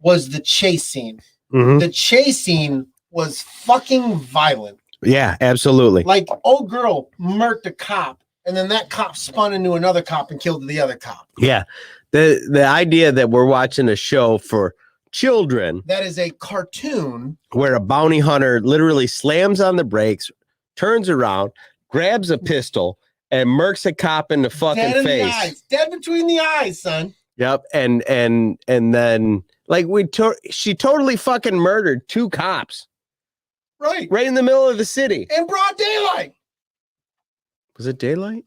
was the chase scene. The chase scene was fucking violent. Yeah, absolutely. Like, old girl murked a cop, and then that cop spun into another cop and killed the other cop. Yeah. The idea that we're watching a show for children. That is a cartoon. Where a bounty hunter literally slams on the brakes, turns around, grabs a pistol, and murks a cop in the fucking dead in face. The eyes. Dead between the eyes, son. Yep. And then like she totally fucking murdered 2 cops. Right in the middle of the city. In broad daylight. Was it daylight?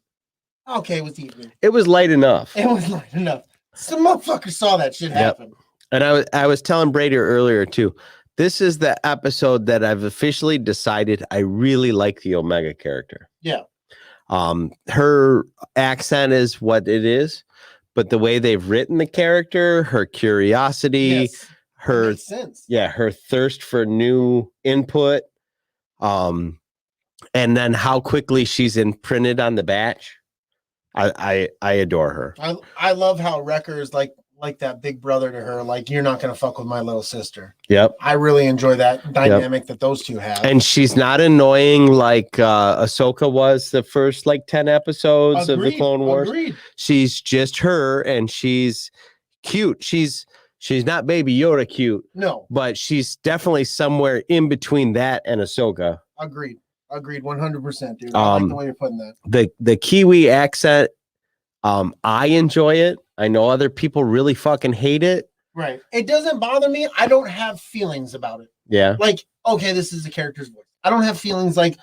Okay, it was evening. It was light enough. It was light enough. Some motherfucker saw that shit happen. And I was telling Brady earlier too. This is the episode that I've officially decided I really like the Omega character. Yeah. Her accent is what it is, but the way they've written the character, her curiosity, her thirst for new input, and then how quickly she's imprinted on the batch. I adore her. I love how Wrecker is like that big brother to her. Like, you're not gonna fuck with my little sister. Yep. I really enjoy that dynamic that those two have. And she's not annoying like Ahsoka was the first like 10 episodes of the Clone Wars. Agreed. She's just her, and she's cute. She's not Baby Yoda cute. No. But she's definitely somewhere in between that and Ahsoka. Agreed 100%, dude. I like the way you're putting that. The Kiwi accent, I enjoy it. I know other people really fucking hate it. Right. It doesn't bother me. I don't have feelings about it. Yeah. Like, okay, this is the character's voice. I don't have feelings like,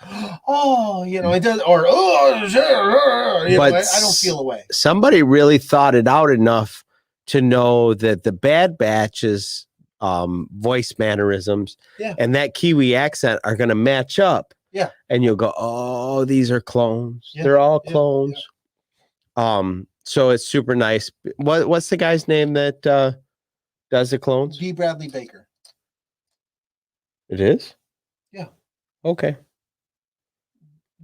oh, it does, or I don't feel away. Somebody really thought it out enough to know that the Bad Batch's voice mannerisms and that Kiwi accent are going to match up. Yeah. And you'll go, oh, these are clones. Yeah. They're all clones. Yeah. So it's super nice. What's the guy's name that does the clones? B. Bradley Baker. It is? Yeah. Okay.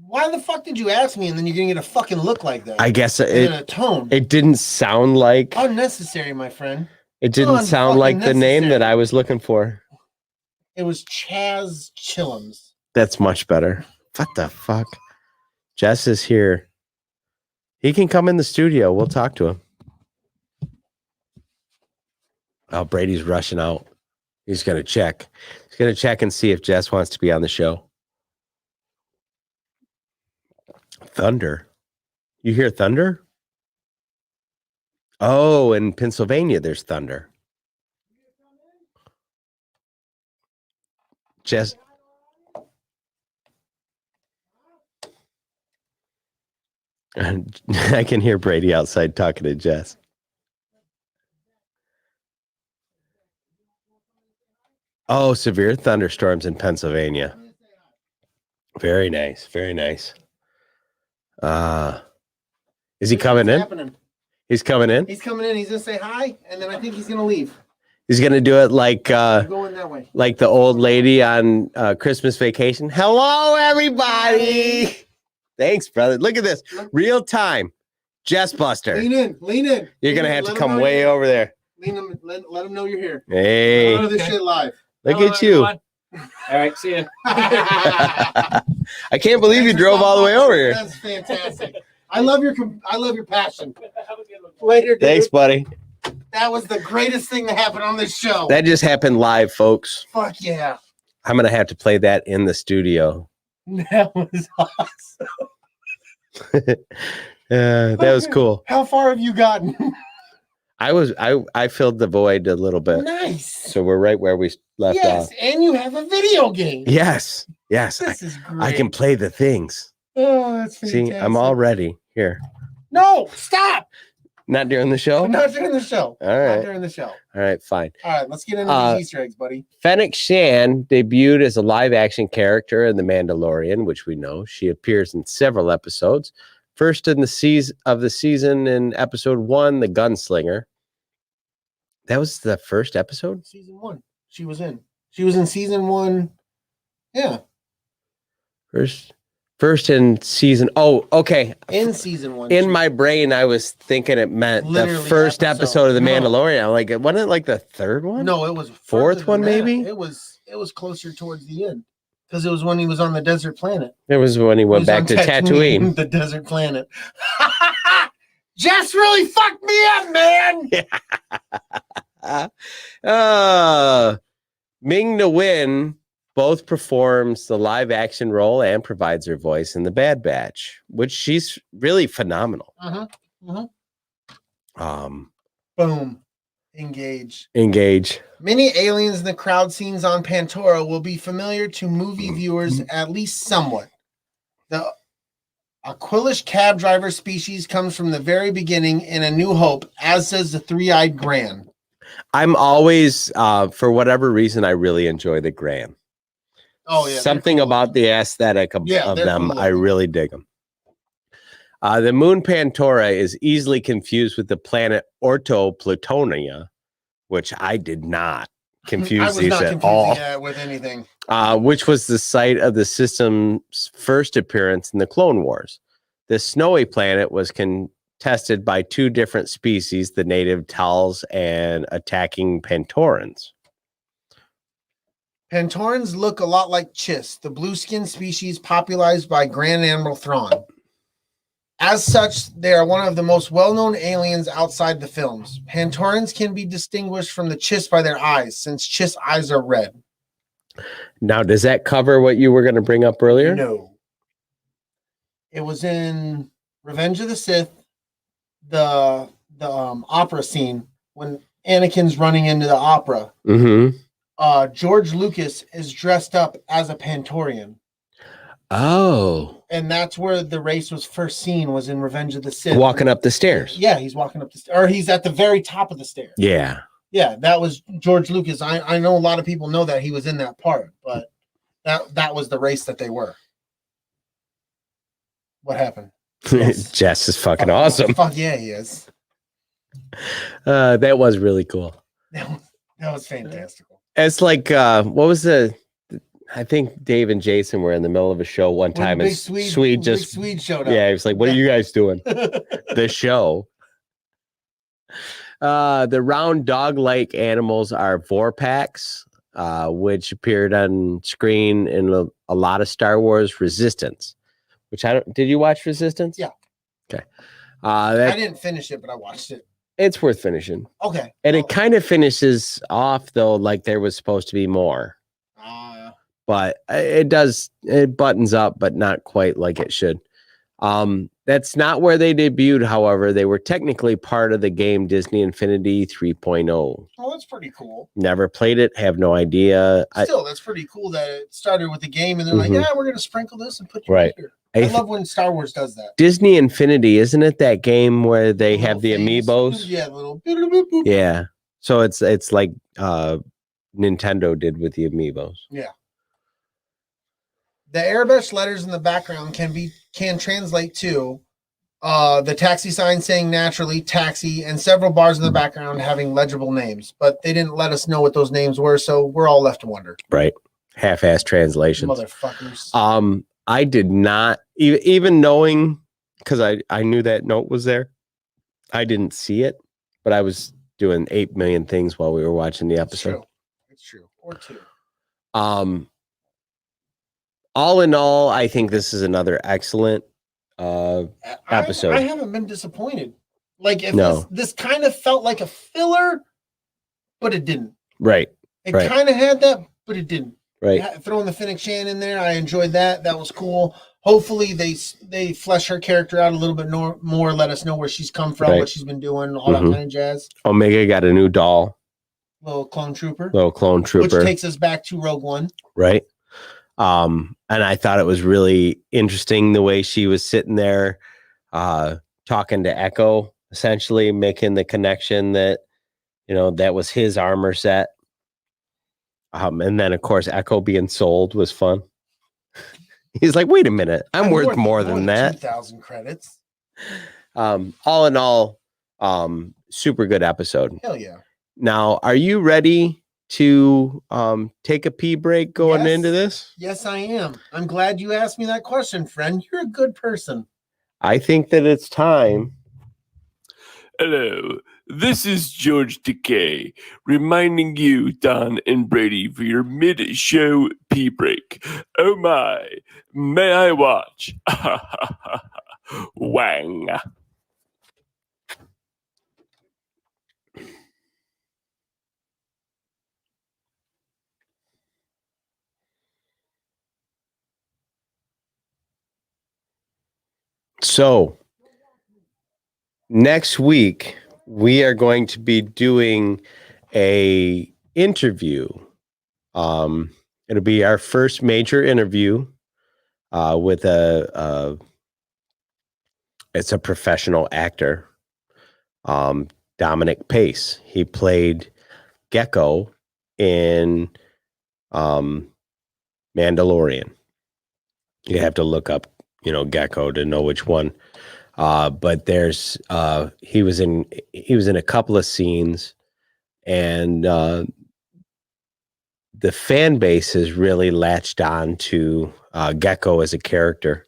Why the fuck did you ask me and then you're going to get a fucking look like that? I guess a tone. It didn't sound like... Unnecessary, my friend. It didn't sound like the name that I was looking for. It was Chaz Chillums. That's much better. What the fuck? Jess is here. He can come in the studio. We'll talk to him. Oh, Brady's rushing out. He's going to check. He's going to check and see if Jess wants to be on the show. Thunder. You hear thunder? Oh, in Pennsylvania, there's thunder. Jess. I can hear Brady outside talking to Jess. Oh, severe thunderstorms in Pennsylvania. Very nice. Very nice. Is he coming in? Happening. He's coming in? He's coming in. He's going to say hi, and then I think he's going to leave. He's going to do it like going that way. Like the old lady on Christmas Vacation. Hello, everybody. Thanks, brother. Look at this. Real time. Jess Buster. Lean in. Lean in. You're going to have to come way over there. Lean in. Let him know you're here. Hey. Let him know this shit live. Look at you. All right, see ya. I can't believe you drove all the way over here. That's fantastic. I love your passion. Later, dude. Thanks, buddy. That was the greatest thing that happened on this show. That just happened live, folks. Fuck yeah. I'm going to have to play that in the studio. That was awesome. That was cool. How far have you gotten? I filled the void a little bit. Nice. So we're right where we left off. Yes, and you have a video game. Yes. This is great. I can play the things. Oh, that's fantastic. See, I'm all ready. Here. No, stop. Not during the show? Not during the show. All right. Not during the show. All right, fine. All right, let's get into these Easter eggs, buddy. Fennec Shan debuted as a live-action character in The Mandalorian, which we know. She appears in several episodes. First in the season in episode 1, The Gunslinger. That was the first episode? Season 1. She was in season 1. Yeah. First in season. Oh, okay. In season 1. In my brain, I was thinking it meant literally the first episode of The Mandalorian. I'm like, wasn't it like the third one? No, it was fourth one, maybe. It was closer towards the end because it was when he was on the desert planet. It was when he went back to Tatooine. The desert planet. Jess really fucked me up, man. Ming-Na Wen both performs the live action role and provides her voice in The Bad Batch, which she's really phenomenal. Boom. Engage. Many aliens in the crowd scenes on Pandora will be familiar to movie viewers at least somewhat. The Aquilish cab driver species comes from the very beginning in A New Hope, as does the three-eyed Gran. I'm always, for whatever reason, I really enjoy the Gran. Oh, yeah. Something cool about the aesthetic of them. Cool. I really dig them. The moon Pandora is easily confused with the planet Orto Plutonia, which I did not confuse these at all. With anything. Which was the site of the system's first appearance in the Clone Wars. The snowy planet was contested by two different species, the native Tals and attacking Pantorans. Pantorans look a lot like Chiss, the blue-skinned species popularized by Grand Admiral Thrawn. As such, they are one of the most well-known aliens outside the films. Pantorans can be distinguished from the Chiss by their eyes, since Chiss eyes are red. Now, does that cover what you were going to bring up earlier? No. It was in Revenge of the Sith, the opera scene, when Anakin's running into the opera. Mm-hmm. George Lucas is dressed up as a Pantorian. Oh. And that's where the race was first seen, was in Revenge of the Sith. Walking up the stairs. Yeah, he's walking up the stairs. Or he's at the very top of the stairs. Yeah. Yeah, that was George Lucas. I know a lot of people know that he was in that part, but that was the race that they were. What happened? Yes. Jess is fucking awesome. Fuck yeah, he is. That was really cool. That was fantastical. It's like, what was I think Dave and Jason were in the middle of a show one time, Big and Swede showed up. Yeah, he was like, "What are you guys doing?" The show. The round dog-like animals are Vorpax, which appeared on screen in a lot of Star Wars Resistance. Which did you watch Resistance? Yeah. Okay. I didn't finish it, but I watched it. It's worth finishing. Okay. And it kind of finishes off though, like there was supposed to be more. But it buttons up, but not quite like it should. That's not where they debuted, however. They were technically part of the game Disney Infinity 3.0. Oh, that's pretty cool. Never played it, have no idea. Still, that's pretty cool that it started with the game and they're like, yeah, we're going to sprinkle this and put you right here. I love when Star Wars does that. Disney Infinity, isn't it that game where they have the famous Amiibos? Yeah, little boop, boop, boop. Yeah. So it's like Nintendo did with the Amiibos. Yeah. The airbrush letters in the background can translate to the taxi sign saying naturally taxi and several bars in the background having legible names, but they didn't let us know what those names were, so we're all left to wonder. Right. Half-ass translations. Motherfuckers. I did not even knowing, because I knew that note was there. I didn't see it, but I was doing 8 million things while we were watching the episode. It's true. Or two. All in all, I think this is another excellent episode. I haven't been disappointed. Like, if this kind of felt like a filler, but it didn't. Right. It kind of had that, but it didn't. Right. Throwing the Fennec Shan in there, I enjoyed that. That was cool. Hopefully, they flesh her character out a little bit more. Let us know where she's come from, what she's been doing, all that kind of jazz. Omega got a new doll. Little clone trooper. Which takes us back to Rogue One. Right. And I thought it was really interesting the way she was sitting there talking to Echo, essentially making the connection that, that was his armor set. And then, of course, Echo being sold was fun. He's like, wait a minute, I'm worth more than that. 2,000 credits. All in all, super good episode. Hell yeah. Now, are you ready to take a pee break going into this? Yes, I am. I'm glad you asked me that question, friend. You're a good person. I think that it's time. Hello, this is George Takei, reminding you, Don and Brady, for your mid-show pee break. Oh my, may I watch? Wang. So, next week, we are going to be doing a interview. It'll be our first major interview with it's a professional actor, Dominic Pace. He played Gecko in Mandalorian. You have to look up Gecko to know which one. But there's he was in a couple of scenes, and the fan base has really latched on to Gecko as a character,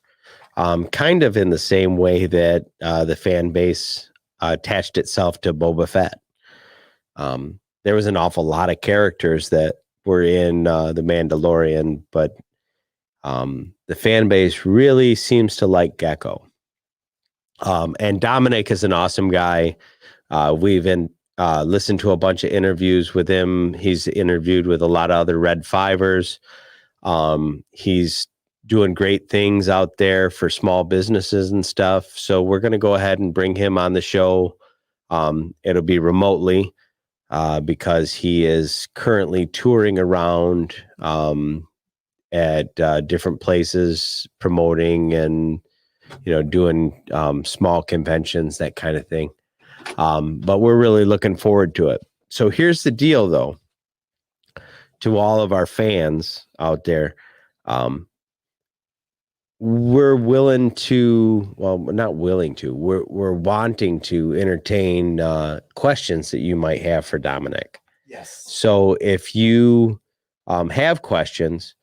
kind of in the same way that the fan base attached itself to Boba Fett. There was an awful lot of characters that were in the Mandalorian, but the fan base really seems to like Gecko. And Dominic is an awesome guy. We've listened to a bunch of interviews with him. He's interviewed with a lot of other Red Fivers. He's doing great things out there for small businesses and stuff. So we're going to go ahead and bring him on the show. It'll be remotely because he is currently touring around at different places, promoting and doing small conventions, that kind of thing. But we're really looking forward to it. So here's the deal, though, to all of our fans out there. We're willing to, well, not willing to, we're wanting to entertain questions that you might have for Dominic. Yes. So if you have questions,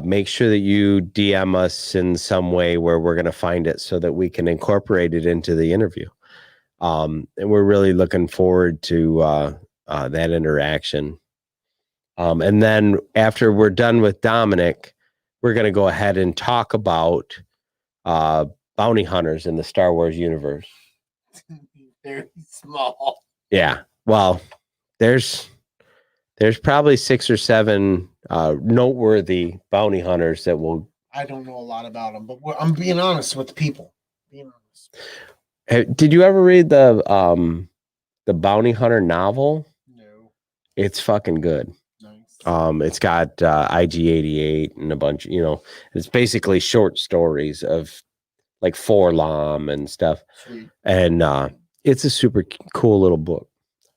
make sure that you DM us in some way where we're going to find it so that we can incorporate it into the interview. And we're really looking forward to that interaction. And then after we're done with Dominic, we're going to go ahead and talk about bounty hunters in the Star Wars universe. Very small. Yeah. Well, there's probably 6 or 7 noteworthy bounty hunters that will. I don't know a lot about them, but I'm being honest with the people. Being honest. Did you ever read the bounty hunter novel? No. It's fucking good. Nice. It's got IG-88 and a bunch, it's basically short stories of like Forlom and stuff. Sweet. And it's a super cool little book.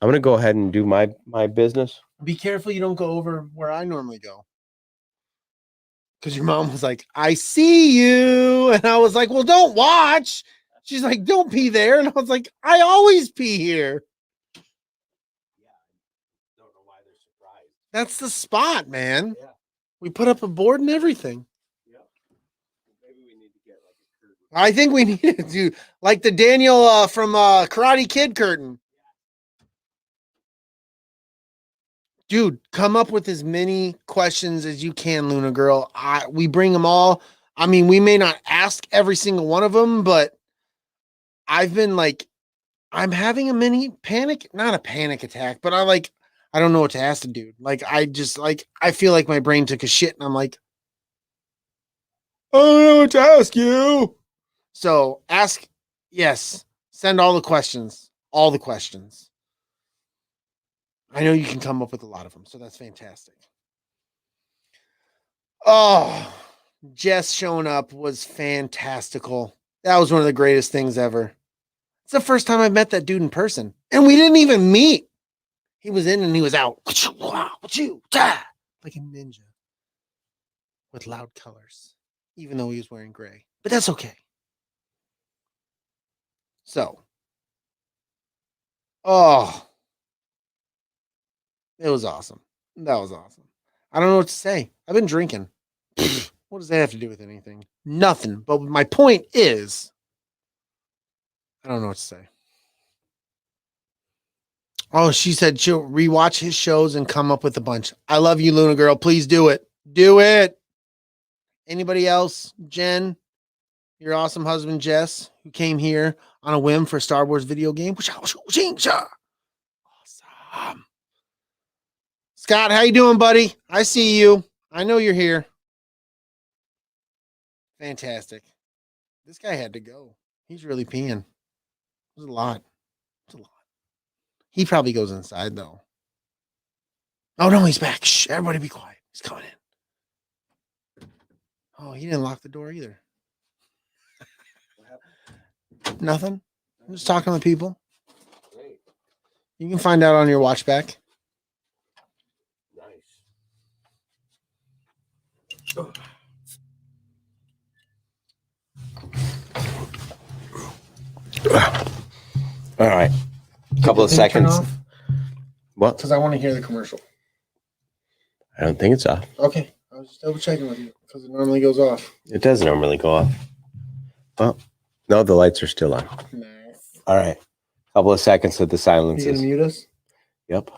I'm going to go ahead and do my business. Be careful you don't go over where I normally go. Because your mom was like, I see you. And I was like, well, don't watch. She's like, don't pee there. And I was like, I always pee here. That's the spot, man. Yeah. We put up a board and everything. Yeah. Maybe we need to get like a curtain. I think we need to do like the Daniel from Karate Kid curtain. Dude, come up with as many questions as you can, Luna Girl. We bring them all. I mean, we may not ask every single one of them, but I've been like, I'm having a mini panic, not a panic attack, but I don't know what to ask the dude. Like, I feel like my brain took a shit and I'm like, I don't know what to ask you. So ask, yes, send all the questions. I know you can come up with a lot of them, so that's fantastic. Oh, Jess showing up was fantastical. That was one of the greatest things ever. It's the first time I've met that dude in person, and we didn't even meet. He was in and he was out. Like a ninja with loud colors, even though he was wearing gray. But that's okay. So, it was awesome. That was awesome. I don't know what to say. I've been drinking. What does that have to do with anything? Nothing. But my point is, I don't know what to say. Oh, she said she'll rewatch his shows and come up with a bunch. I love you, Luna Girl. Please do it. Do it. Anybody else? Jen, your awesome husband, Jess, who came here on a whim for a Star Wars video game. Awesome. Scott, how you doing, buddy? I see you. I know you're here. Fantastic. This guy had to go. He's really peeing. It was a lot. He probably goes inside, though. Oh, no, he's back. Shh, everybody be quiet. He's coming in. Oh, he didn't lock the door either. Nothing. I'm just talking to people. You can find out on your watch back. All right. Couple of seconds. What? Because I want to hear the commercial. I don't think it's off. Okay. I was just double checking with you because it normally goes off. It does normally go off. Well, no, the lights are still on. Nice. All right. Couple of seconds with the silences. You gonna mute us? Yep.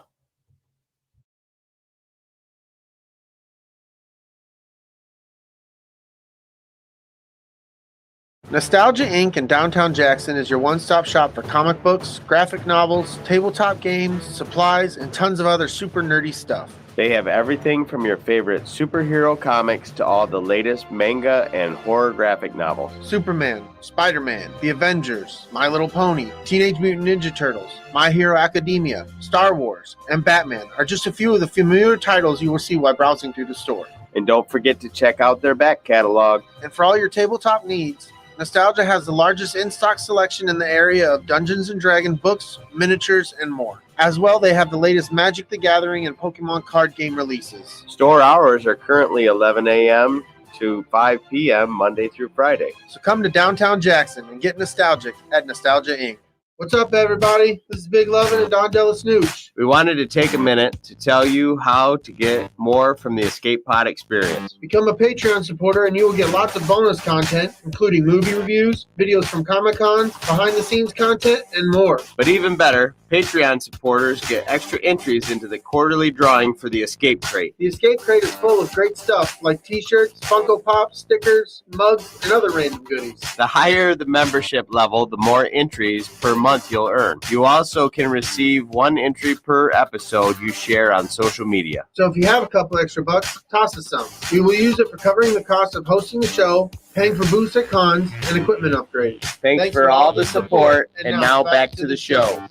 Nostalgia Inc. in downtown Jackson is your one-stop shop for comic books, graphic novels, tabletop games, supplies, and tons of other super nerdy stuff. They have everything from your favorite superhero comics to all the latest manga and horror graphic novels. Superman, Spider-Man, The Avengers, My Little Pony, Teenage Mutant Ninja Turtles, My Hero Academia, Star Wars, and Batman are just a few of the familiar titles you will see while browsing through the store. And don't forget to check out their back catalog. And for all your tabletop needs, Nostalgia has the largest in-stock selection in the area of Dungeons & Dragons books, miniatures, and more. As well, they have the latest Magic the Gathering and Pokemon card game releases. Store hours are currently 11 a.m. to 5 p.m. Monday through Friday. So come to downtown Jackson and get nostalgic at Nostalgia Inc. What's up, everybody? This is Big Lovin and Don DellaSnooch. We wanted to take a minute to tell you how to get more from the Escape Pod experience. Become a Patreon supporter and you will get lots of bonus content, including movie reviews, videos from Comic-Cons, behind-the-scenes content, and more. But even better, Patreon supporters get extra entries into the quarterly drawing for the Escape Crate. The Escape Crate is full of great stuff like t-shirts, Funko Pops, stickers, mugs, and other random goodies. The higher the membership level, the more entries per month you'll earn. You also can receive 1 entry per episode you share on social media. So if you have a couple extra bucks, toss us some. We will use it for covering the cost of hosting the show, paying for booths at cons, and equipment upgrades. Thanks for all the support, and now back to the show.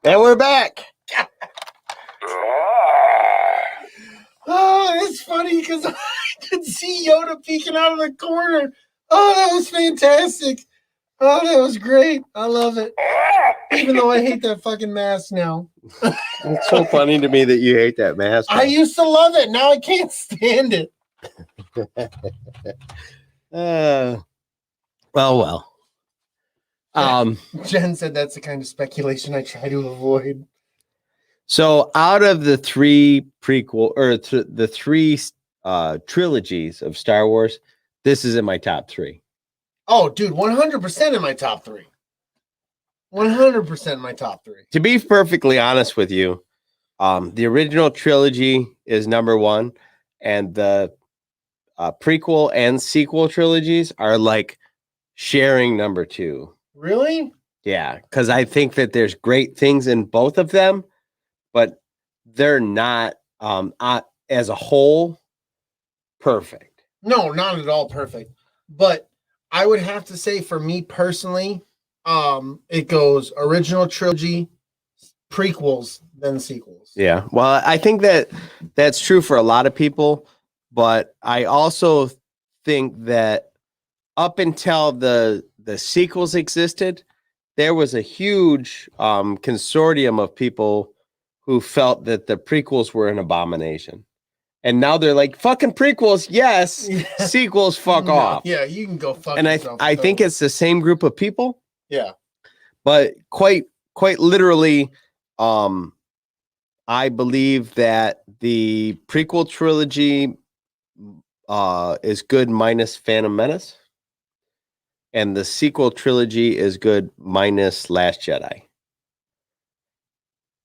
And we're back. Oh, it's funny because I could see Yoda peeking out of the corner. Oh, that was fantastic. Oh, that was great. I love it. Even though I hate that fucking mask now. It's so funny to me that you hate that mask. I used to love it. Now I can't stand it. Well. Jen said that's the kind of speculation I try to avoid. So out of the 3 prequel or the 3 trilogies of Star Wars, this is in my top 3. Oh, dude, 100% in my top 3. 100% in my top 3. To be perfectly honest with you, the original trilogy is number 1, and the prequel and sequel trilogies are like sharing number 2. Really? Yeah, because I think that there's great things in both of them, but they're not as a whole perfect. No, not at all perfect. But I would have to say, for me personally, it goes original trilogy, prequels, then sequels. Yeah. Well, I think that that's true for a lot of people, but I also think that up until the sequels existed, there was a huge consortium of people who felt that the prequels were an abomination. And now they're like, fucking prequels, yes. Yeah. Sequels, fuck off. Yeah, you can go fuck and yourself. I think it's the same group of people. Yeah. But quite literally, I believe that the prequel trilogy is good minus Phantom Menace. And the sequel trilogy is good minus Last Jedi.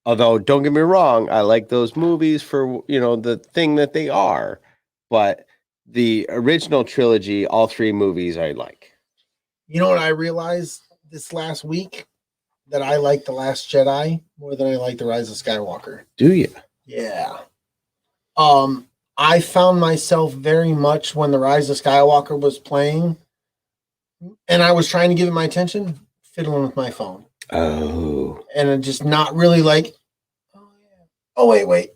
Although, don't get me wrong, I like those movies for, the thing that they are. But the original trilogy, all 3 movies I like. You know what I realized this last week? That I like The Last Jedi more than I like The Rise of Skywalker. Do you? Yeah. I found myself very much when The Rise of Skywalker was playing, and I was trying to give it my attention, fiddling with my phone. Oh. And I'm just not really like, oh, yeah. Oh, wait.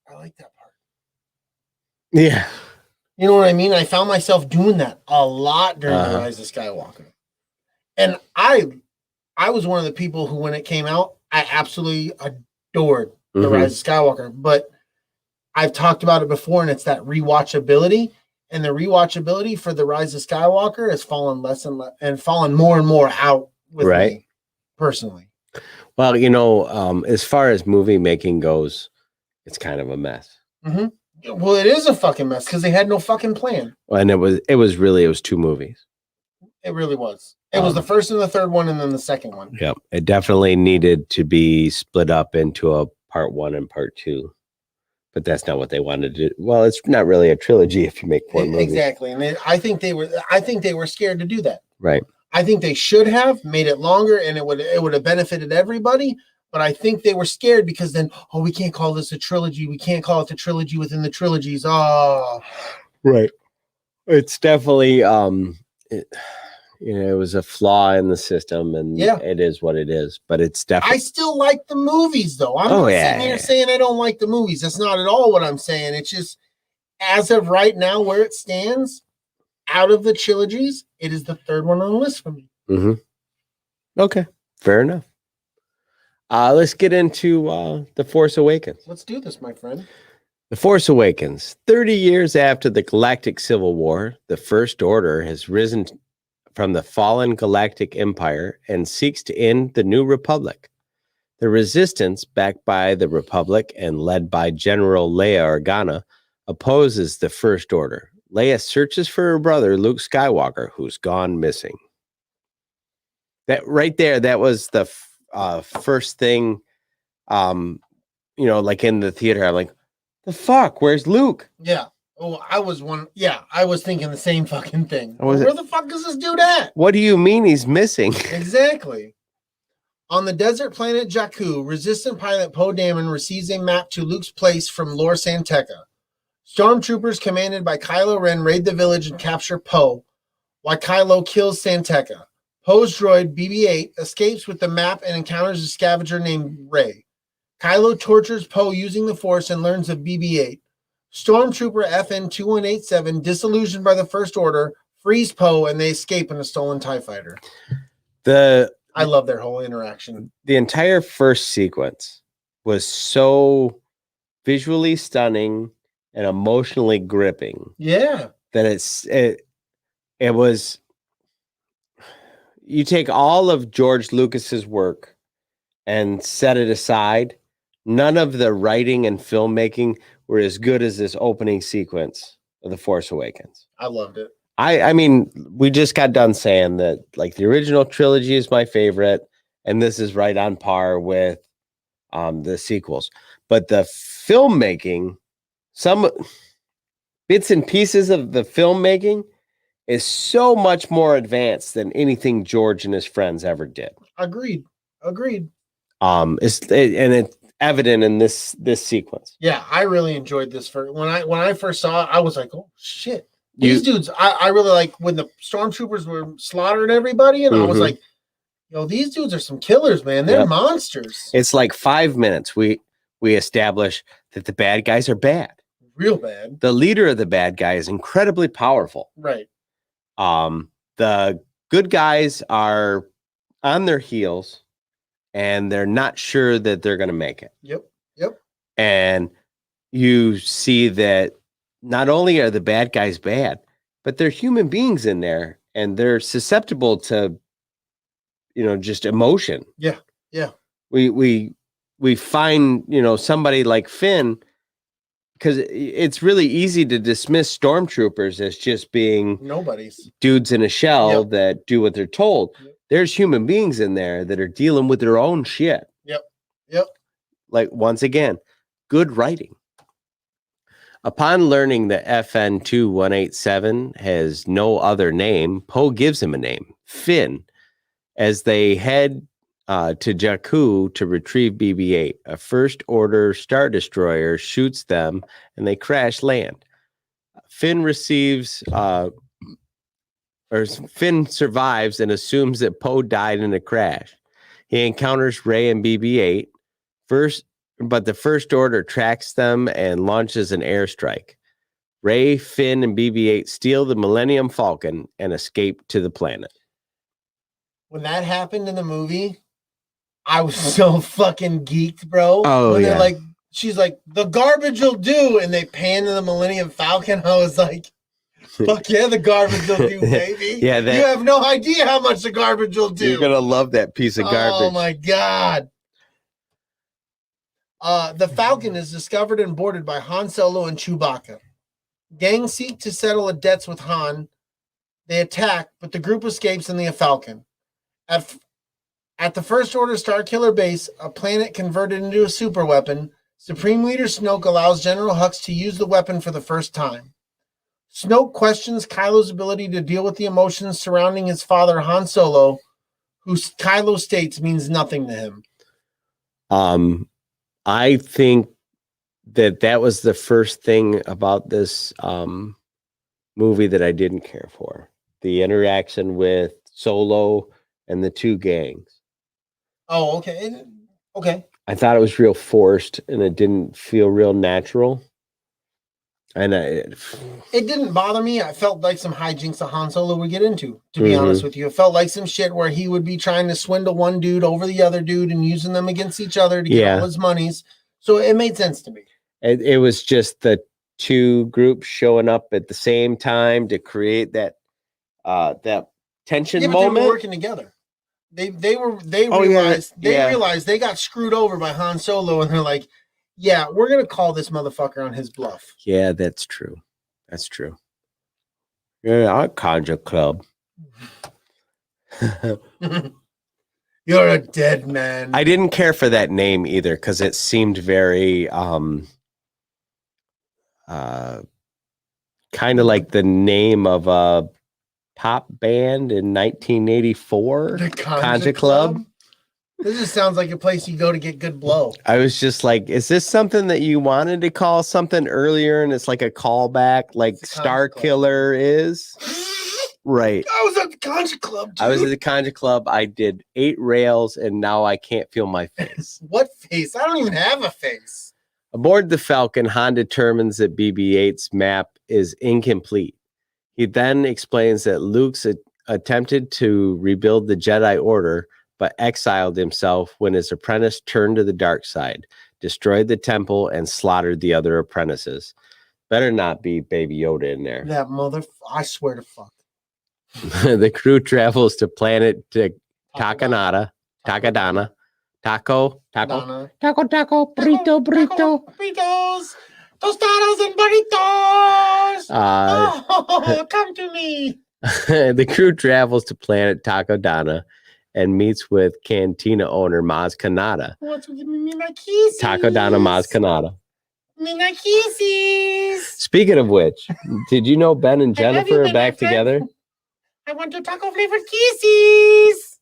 I like that part. Yeah. You know what I mean? I found myself doing that a lot during The Rise of Skywalker. And I was one of the people who, when it came out, I absolutely adored The Rise of Skywalker. But I've talked about it before, and it's that rewatchability. And the rewatchability for The Rise of Skywalker has fallen less and fallen more and more out with me personally. Well, as far as movie making goes, it's kind of a mess. Mm-hmm. Well, it is a fucking mess because they had no fucking plan. And it was 2 movies. It really was. It was the first and the third one, and then the second one. Yep. It definitely needed to be split up into a part 1 and part 2. But that's not what they wanted to do. Well, it's not really a trilogy if you make 4 movies. Exactly. And I think they were scared to do that. Right. I think they should have made it longer, and it would have benefited everybody. But I think they were scared because then, we can't call this a trilogy. We can't call it the trilogy within the trilogies. Oh, right. It's definitely it was a flaw in the system, and it is what it is. But it's definitely. I still like the movies, though. I'm not sitting here saying I don't like the movies. That's not at all what I'm saying. It's just as of right now, where it stands, out of the trilogies, it is the third one on the list for me. Mm-hmm. Okay, fair enough. Let's get into The Force Awakens. Let's do this, my friend. The Force Awakens. 30 years after the Galactic Civil War, the First Order has risen from the fallen Galactic Empire and seeks to end the New Republic. The Resistance, backed by the Republic and led by General Leia Organa, opposes the First Order. Leia searches for her brother, Luke Skywalker, who's gone missing. That right there, that was the first thing, like in the theater, I'm like, the fuck, where's Luke? Yeah. Oh, I was thinking the same fucking thing. Was Where it? the fuck does this dude at? What do you mean he's missing? Exactly. On the desert planet Jakku, resistant pilot Poe Dameron receives a map to Luke's place from Lor San Tekka. Stormtroopers commanded by Kylo Ren raid the village and capture Poe, while Kylo kills San Tekka. Poe's droid, BB-8, escapes with the map and encounters a scavenger named Rey. Kylo tortures Poe using the Force and learns of BB-8. Stormtrooper FN-2187, disillusioned by the First Order, frees Poe and they escape in a stolen TIE fighter. I love their whole interaction. The entire first sequence was so visually stunning and emotionally gripping. Yeah. That it was, you take all of George Lucas's work and set it aside, none of the writing and filmmaking were as good as this opening sequence of The Force Awakens. I loved it. I mean, we just got done saying that like the original trilogy is my favorite, and this is right on par with the sequels. But the filmmaking, some bits and pieces of the filmmaking is so much more advanced than anything George and his friends ever did. Agreed. It's evident in this sequence. Yeah, I really enjoyed this. When I first saw it, I was like, oh shit. These dudes, I really like when the stormtroopers were slaughtering everybody, and I was like, yo, these dudes are some killers, man. They're monsters. It's like 5 minutes. We establish that the bad guys are bad. Real bad. The leader of the bad guy is incredibly powerful. Right. The good guys are on their heels and they're not sure that they're going to make it. Yep. And you see that not only are the bad guys bad, but they're human beings in there and they're susceptible to, just emotion. Yeah. We find, somebody like Finn, because it's really easy to dismiss stormtroopers as just being nobodies, dudes in a shell that do what they're told. Yep. There's human beings in there that are dealing with their own shit. Yep. Like, once again, good writing. Upon learning that FN-2187 has no other name, Poe gives him a name, Finn, as they head to Jakku to retrieve BB-8. A First Order Star Destroyer shoots them, and they crash land. Finn survives and assumes that Poe died in a crash. He encounters Rey and BB-8. But the First Order tracks them and launches an airstrike. Rey, Finn, and BB-8 steal the Millennium Falcon and escape to the planet. When that happened in the movie, I was so fucking geeked, bro. Oh, when yeah. They're like, she's like, the garbage will do, and they pan to the Millennium Falcon. I was like, fuck yeah, the garbage will do, baby. Yeah, you have no idea how much the garbage will do. You're gonna love that piece of garbage. Oh my god. The Falcon is discovered and boarded by Han Solo and Chewbacca. Gangs seek to settle the debts with Han. They attack, but the group escapes in the Falcon. At the First Order Starkiller base, a planet converted into a super weapon, Supreme Leader Snoke allows General Hux to use the weapon for the first time. Snoke questions Kylo's ability to deal with the emotions surrounding his father, Han Solo, who Kylo states means nothing to him. I think that was the first thing about this movie that I didn't care for. The interaction with Solo and the two gangs. Oh, okay. Okay. I thought it was real forced and it didn't feel real natural. And it didn't bother me. I felt like some hijinks that Han Solo would get into, to be honest with you. It felt like some shit where he would be trying to swindle one dude over the other dude and using them against each other to get all his monies. So it made sense to me. It was just the two groups showing up at the same time to create that tension moment. They were working together. They realized they got screwed over by Han Solo, and they're like, yeah, we're gonna call this motherfucker on his bluff. Yeah, that's true. That's true. Yeah, our conjure club. You're a dead man. I didn't care for that name either because it seemed very kind of like the name of a pop band in 1984. The Conjure Club. This just sounds like a place you go to get good blow. I was just like, is this something that you wanted to call something earlier and it's like a callback like Star Killer is? Right. I was at the Conjure Club, dude. I was at the Conjure Club. I did 8 rails and now I can't feel my face. What face? I don't even have a face. Aboard the Falcon, Han determines that BB-8's map is incomplete. He then explains that Luke's attempted to rebuild the Jedi Order, but exiled himself when his apprentice turned to the dark side, destroyed the temple, and slaughtered the other apprentices. Better not be Baby Yoda in there. That I swear to fuck. The crew travels to planet Takadana, burrito. Burritos, tostadas and burritos. Come to me. The crew travels to planet Takadana and meets with cantina owner Maz Kanata. Wants to give me my kisses. Takadana Maz Kanata. Me my kisses. Speaking of which, did you know Ben and Jennifer are back together? I want your taco flavored kisses.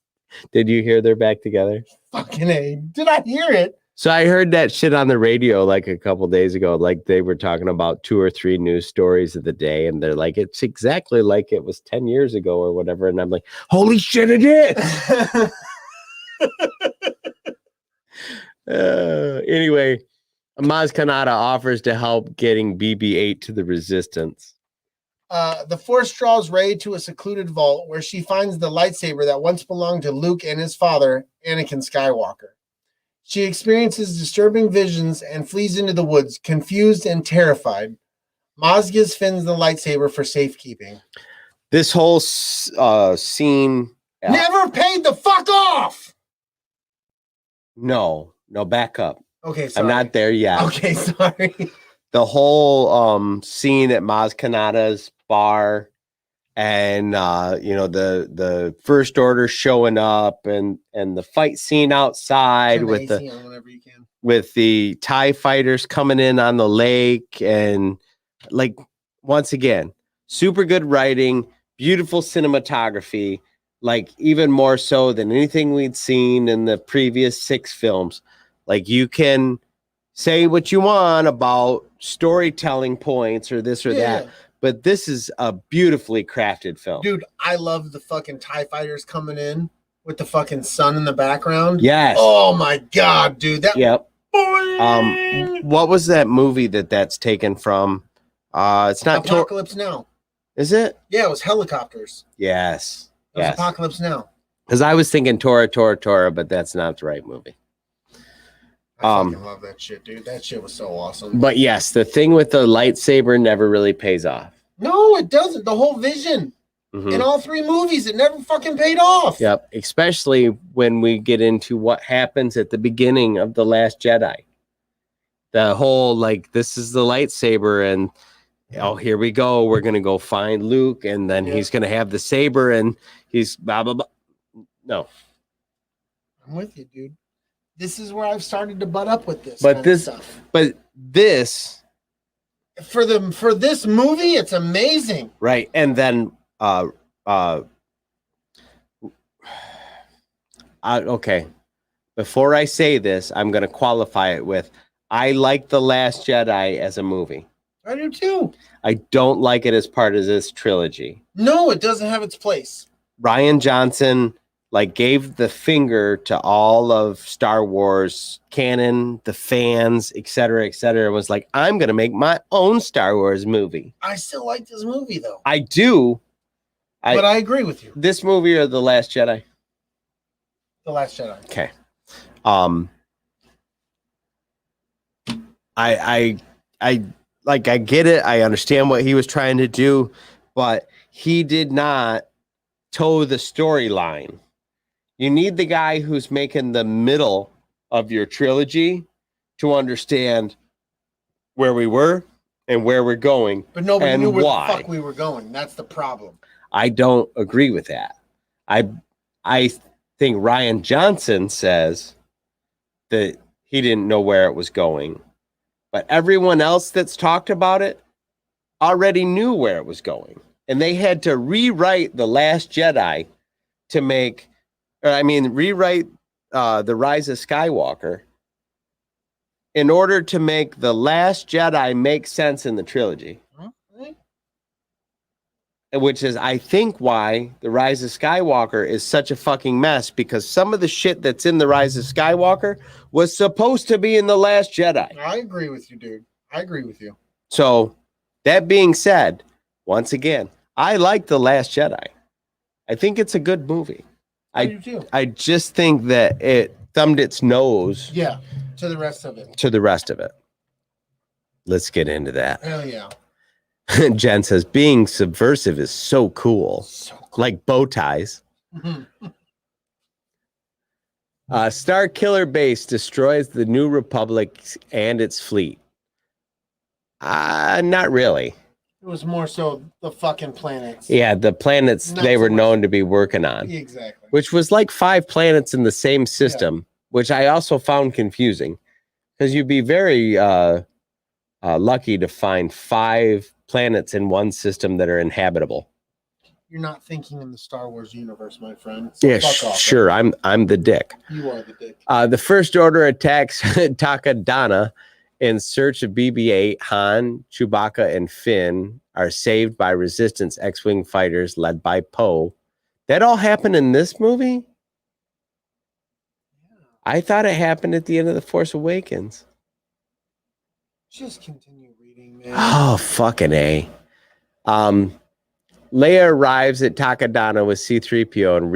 Did you hear they're back together? Fucking A. Did I hear it? So I heard that shit on the radio like a couple days ago. Like they were talking about 2 or 3 news stories of the day, and they're like, it's exactly like it was 10 years ago or whatever. And I'm like, holy shit, it is. Anyway, Maz Kanata offers to help getting BB-8 to the Resistance. The Force draws Rey to a secluded vault where she finds the lightsaber that once belonged to Luke and his father, Anakin Skywalker. She experiences disturbing visions and flees into the woods, confused and terrified. Maz gives Finn the lightsaber for safekeeping. This whole scene... Never paid the fuck off! No, back up. Okay, sorry. I'm not there yet. Okay, sorry. The whole scene at Maz Kanata's bar and the First Order showing up and the fight scene outside with the TIE fighters coming in on the lake, and like once again, super good writing, beautiful cinematography, like even more so than anything we'd seen in the previous 6 films. Like you can say what you want about storytelling points or this or that, but this is a beautifully crafted film. Dude, I love the fucking TIE fighters coming in with the fucking sun in the background. Yes. Oh my god, dude. What was that movie that's taken from? It's not Apocalypse Now. Is it? Yeah, it was helicopters. Yes. It was Apocalypse Now. Because I was thinking Tora, but that's not the right movie. I fucking love that shit, dude. That shit was so awesome. But yes, the thing with the lightsaber never really pays off. No, it doesn't. The whole vision in all 3 movies, it never fucking paid off. Yep. Especially when we get into what happens at the beginning of The Last Jedi. The whole, like, this is the lightsaber, and here we go. We're going to go find Luke, and then he's going to have the saber, and he's blah, blah, blah. No. I'm with you, dude. This is where I've started to butt up with this. But this for this movie, it's amazing. Right. And then okay. Before I say this, I'm going to qualify it with I like The Last Jedi as a movie. I do too. I don't like it as part of this trilogy. No, it doesn't have its place. Rian Johnson like gave the finger to all of Star Wars canon, the fans, et cetera, was like, I'm going to make my own Star Wars movie. I still like this movie, though. I do. But I agree with you. This movie or The Last Jedi? The Last Jedi. Okay. I get it. I understand what he was trying to do, but he did not toe the storyline. You need the guy who's making the middle of your trilogy to understand where we were and where we're going. But nobody and knew where why. the fuck we were going. That's the problem. I don't agree with that. I think Rian Johnson says that he didn't know where it was going, but everyone else that's talked about it already knew where it was going. And they had to rewrite The Last Jedi to rewrite The Rise of Skywalker in order to make The Last Jedi make sense in the trilogy. Which is, I think, why The Rise of Skywalker is such a fucking mess, because some of the shit that's in The Rise of Skywalker was supposed to be in The Last Jedi. I agree with you, dude. I agree with you. So, that being said, once again, I like The Last Jedi. I think it's a good movie. I do too. I just think that it thumbed its nose to the rest of it. Let's get into that. Hell yeah. Jen says, being subversive is so cool. Like bow ties. Star Killer Base destroys the New Republic and its fleet. Not really. It was more so the fucking planets. Yeah, the planets Not they so were much. known to be working on. Exactly. Which was like 5 planets in the same system, which I also found confusing. Because you'd be very lucky to find 5 planets in one system that are inhabitable. You're not thinking in the Star Wars universe, my friend. Yeah, Fuck off, sure. man. I'm the dick. You are the dick. The First Order attacks Takadana in search of BB-8. Han, Chewbacca, and Finn are saved by Resistance X-Wing fighters led by Poe. That all happened in this movie? I thought it happened at the end of The Force Awakens. Just continue reading, man. Oh, fucking A. Leia arrives at Takadana with C-3PO and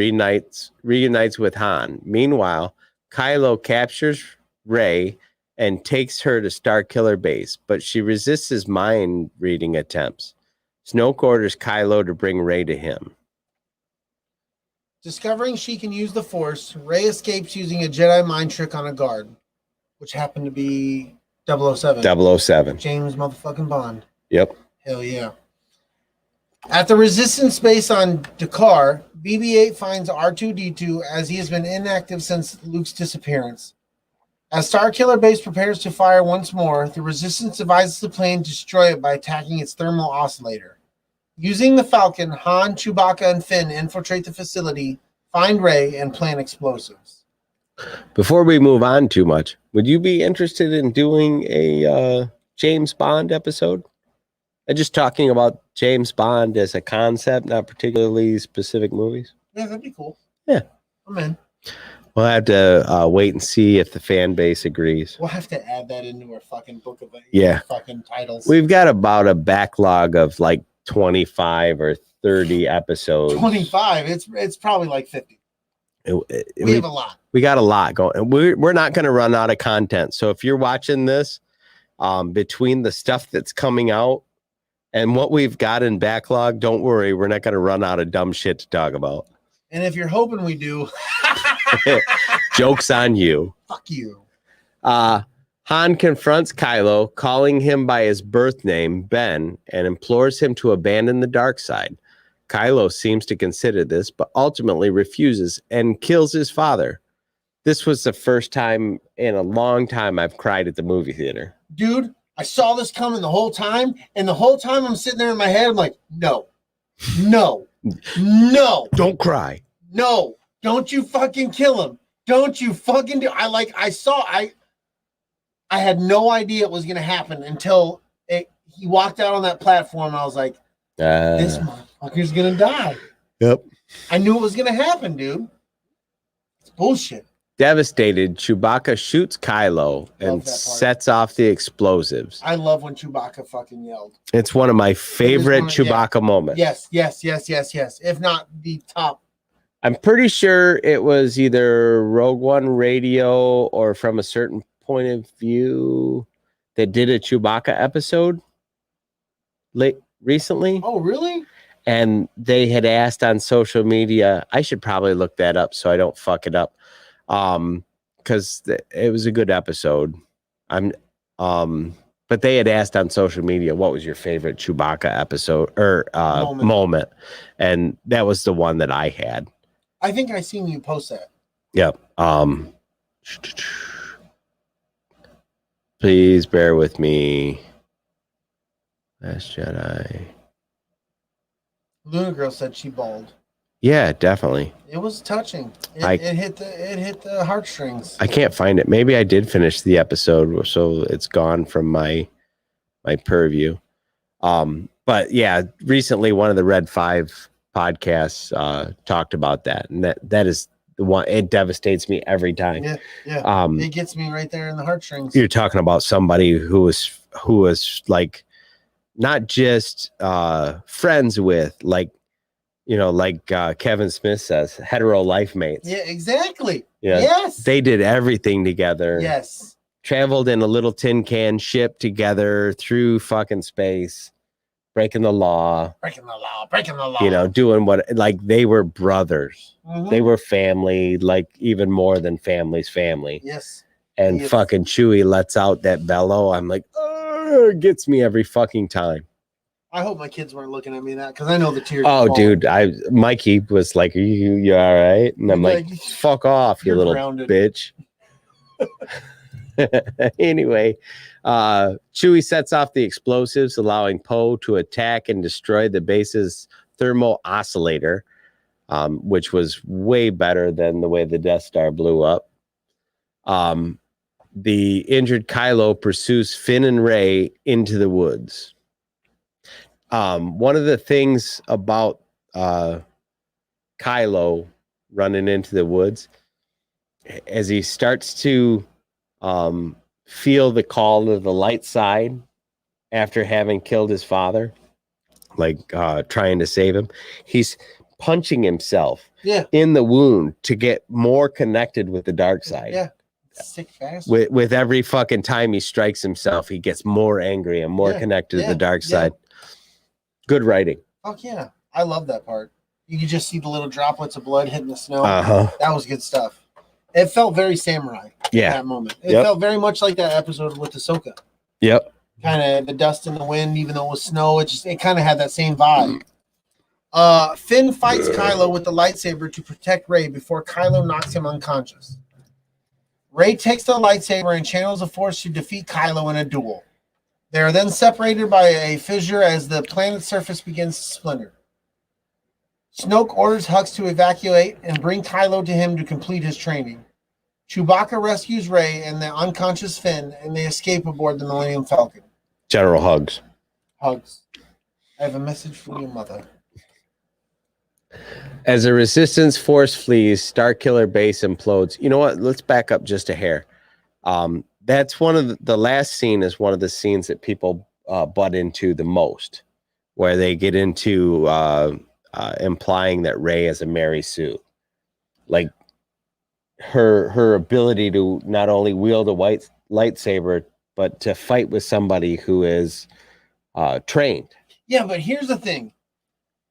reunites with Han. Meanwhile, Kylo captures Rey and takes her to Starkiller Base, but she resists his mind-reading attempts. Snoke orders Kylo to bring Rey to him. Discovering she can use the Force, Rey escapes using a Jedi mind trick on a guard, which happened to be 007. 007. James motherfucking Bond. Yep. Hell yeah. At the Resistance base on Dakar, BB-8 finds R2-D2 as he has been inactive since Luke's disappearance. As Starkiller Base prepares to fire once more, the Resistance devises the plane to destroy it by attacking its thermal oscillator. Using the Falcon, Han, Chewbacca, and Finn infiltrate the facility, find Rey, and plant explosives. Before we move on too much, would you be interested in doing a James Bond episode? I'm just talking about James Bond as a concept, not particularly specific movies. Yeah, that'd be cool. Yeah. I'm in. We'll have to wait and see if the fan base agrees. We'll have to add that into our fucking book of fucking titles. We've got about a backlog of like 25 or 30 episodes. 25. It's probably like 50. We have a lot. We got a lot going. We're not going to run out of content. So if you're watching this, between the stuff that's coming out and what we've got in backlog, don't worry, we're not going to run out of dumb shit to talk about. And if you're hoping we do, joke's on you. Fuck you. Han confronts Kylo, calling him by his birth name, Ben, and implores him to abandon the dark side. Kylo seems to consider this, but ultimately refuses and kills his father. This was the first time in a long time I've cried at the movie theater. Dude, I saw this coming the whole time, and the whole time I'm sitting there in my head, I'm like, no, don't cry. No, don't you fucking kill him. Don't you fucking do. I had no idea it was going to happen until he walked out on that platform. I was like, this motherfucker's going to die. Yep. I knew it was going to happen, dude. It's bullshit. Devastated, Chewbacca shoots Kylo and that part. sets off the explosives. I love when Chewbacca fucking yelled. It's one of my favorite Chewbacca moments. Yes. If not the top. I'm pretty sure it was either Rogue One radio or From a Certain Point of View that did a Chewbacca episode recently. Oh, really? And they had asked on social media, I should probably look that up so I don't fuck it up. Because it was a good episode. But they had asked on social media, what was your favorite Chewbacca episode or moment? And that was the one that I had. I think I seen you post that. Yep. Please bear with me. Last Jedi. Luna Girl said she bawled. Yeah, definitely. It was touching. It hit the heartstrings. I can't find it. Maybe I did finish the episode, so it's gone from my purview. But yeah, recently one of the Red 5 podcasts talked about that, and that is the one. It devastates me every time. Yeah. It gets me right there in the heartstrings. You're talking about somebody who was like not just friends with, like, you know, like Kevin Smith says, hetero life mates. Yeah, exactly. Yeah, yes. They did everything together. Yes. Traveled in a little tin can ship together through fucking space, breaking the law. You know, doing what, like, they were brothers. Mm-hmm. They were family, like even more than family's family. Yes. And fucking Chewie lets out that bellow. I'm like, oh, it gets me every fucking time. I hope my kids weren't looking at me that, because I know the tears. Oh, dude, Mikey was like, "Are you all right?" And I'm like, "Fuck off, you little grounded. bitch." Anyway, Chewie sets off the explosives, allowing Poe to attack and destroy the base's thermal oscillator, which was way better than the way the Death Star blew up. The injured Kylo pursues Finn and Rey into the woods. One of the things about Kylo running into the woods, as he starts to feel the call of the light side after having killed his father, like trying to save him, he's punching himself in the wound to get more connected with the dark side. Yeah. Sick fast. With every fucking time he strikes himself, he gets more angry and more connected to the dark side. Good writing. Fuck yeah. I love that part. You could just see the little droplets of blood hitting the snow. That was good stuff. It felt very samurai at that moment. It felt very much like that episode with Ahsoka. Yep. Kind of the dust in the wind, even though it was snow, it kind of had that same vibe. Finn fights Kylo with the lightsaber to protect Rey before Kylo knocks him unconscious. Rey takes the lightsaber and channels the Force to defeat Kylo in a duel. They are then separated by a fissure as the planet's surface begins to splinter. Snoke orders Hux to evacuate and bring Kylo to him to complete his training. Chewbacca rescues Rey and the unconscious Finn, and they escape aboard the Millennium Falcon. General Hugs. Hugs. I have a message from your mother. As the Resistance force flees, Starkiller Base implodes. You know what? Let's back up just a hair. That's one of the last scene is one of the scenes that people butt into the most, where they get into implying that Rey is a Mary Sue. Like her ability to not only wield a white lightsaber, but to fight with somebody who is trained. Yeah, but here's the thing.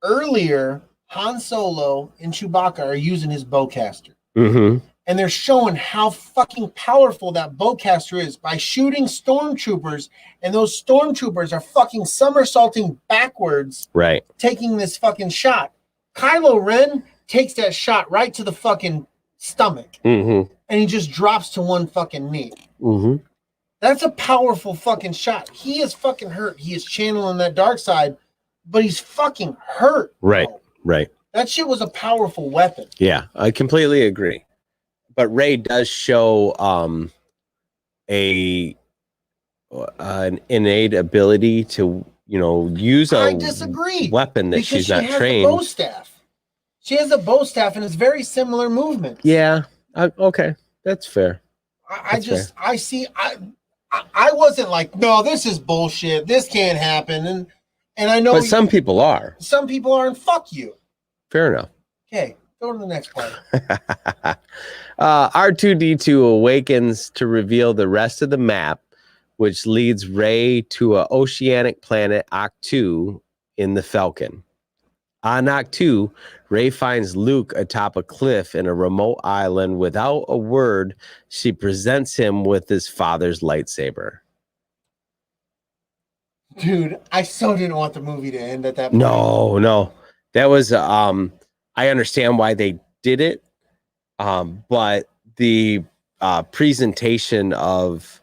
Earlier, Han Solo and Chewbacca are using his bowcaster. Mm-hmm. And they're showing how fucking powerful that bowcaster is by shooting stormtroopers, and those stormtroopers are fucking somersaulting backwards, right? Taking this fucking shot. Kylo Ren takes that shot right to the fucking stomach, and he just drops to one fucking knee. That's a powerful fucking shot. He is fucking hurt. He is channeling that dark side, but he's fucking hurt. Right, bro. Right. That shit was a powerful weapon. Yeah, I completely agree. But Rey does show an innate ability to, you know, use a weapon that she's not trained. Bow staff. She has a bow staff, and it's very similar movement. Yeah, Okay, that's fair. I wasn't like, no, this is bullshit. This can't happen. And I know But some people are. Some people are, and fuck you. Fair enough. Okay, go to the next part. R2-D2 awakens to reveal the rest of the map, which leads Rey to an oceanic planet, Ahch-To, in the Falcon. On Ahch-To, Rey finds Luke atop a cliff in a remote island. Without a word, she presents him with his father's lightsaber. Dude, I so didn't want the movie to end at that point. No. That was I understand why they did it. But the presentation of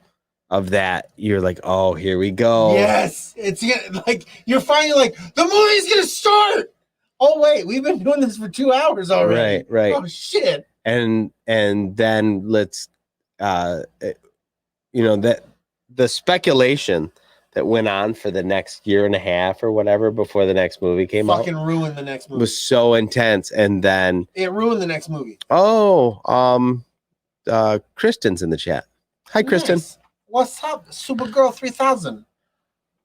that, you're like, oh, here we go. Yes, it's like you're finally like, the movie's gonna start. Oh wait, we've been doing this for 2 hours already. Right. Oh shit. And then let's that the speculation that went on for the next year and a half or whatever before the next movie came out fucking ruined the next movie. Was so intense. And then it ruined the next movie. Kristen's in the chat. Hi, Kristen. Nice. What's up, Supergirl 3000?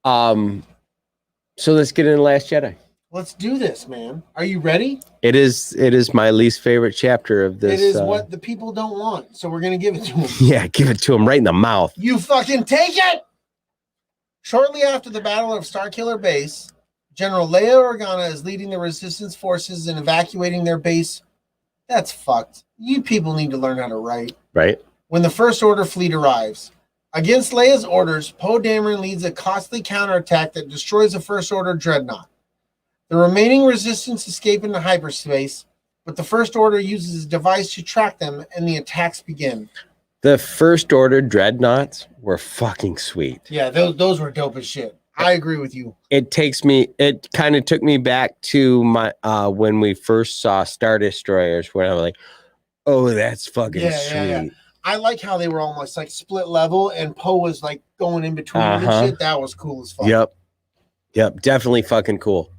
So let's get into Last Jedi. Let's do this, man. Are you ready? It is my least favorite chapter of this. It is what the people don't want, so we're gonna give it to them. Yeah, give it to them right in the mouth. You fucking take it. Shortly after the Battle of Starkiller Base, General Leia Organa is leading the Resistance forces in evacuating their base. That's fucked. You people need to learn how to write. Right. When the First Order fleet arrives. Against Leia's orders, Poe Dameron leads a costly counterattack that destroys the First Order dreadnought. The remaining Resistance escape into hyperspace, but the First Order uses a device to track them, and the attacks begin. The First Order dreadnoughts were fucking sweet. Yeah, those were dope as shit. I agree with you. It kind of took me back to my when we first saw Star Destroyers, where I'm like, oh, that's fucking sweet. Yeah. I like how they were almost like split level, and Poe was like going in between them and shit. That was cool as fuck. Yep, definitely fucking cool.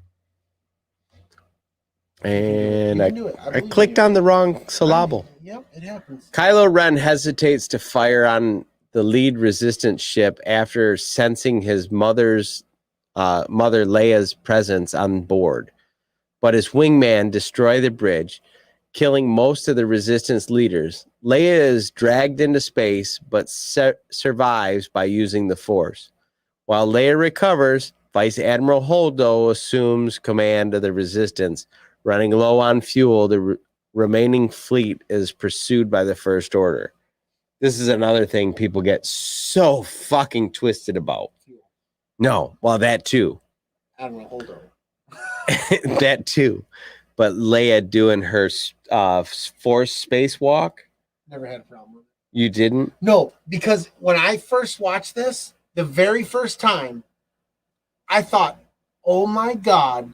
And I clicked on the wrong syllable. Yep, it happens. Kylo Ren hesitates to fire on the lead resistance ship after sensing his mother Leia's presence on board. But his wingman destroys the bridge, killing most of the resistance leaders. Leia is dragged into space, but survives by using the Force. While Leia recovers, Vice Admiral Holdo assumes command of the resistance. Running low on fuel, the remaining fleet is pursued by the First Order. This is another thing people get so fucking twisted about. No, well, that too. Admiral Holdo. That too. But Leia doing her Force spacewalk. Never had a problem with it. You didn't? No, because when I first watched this, the very first time, I thought, oh my God,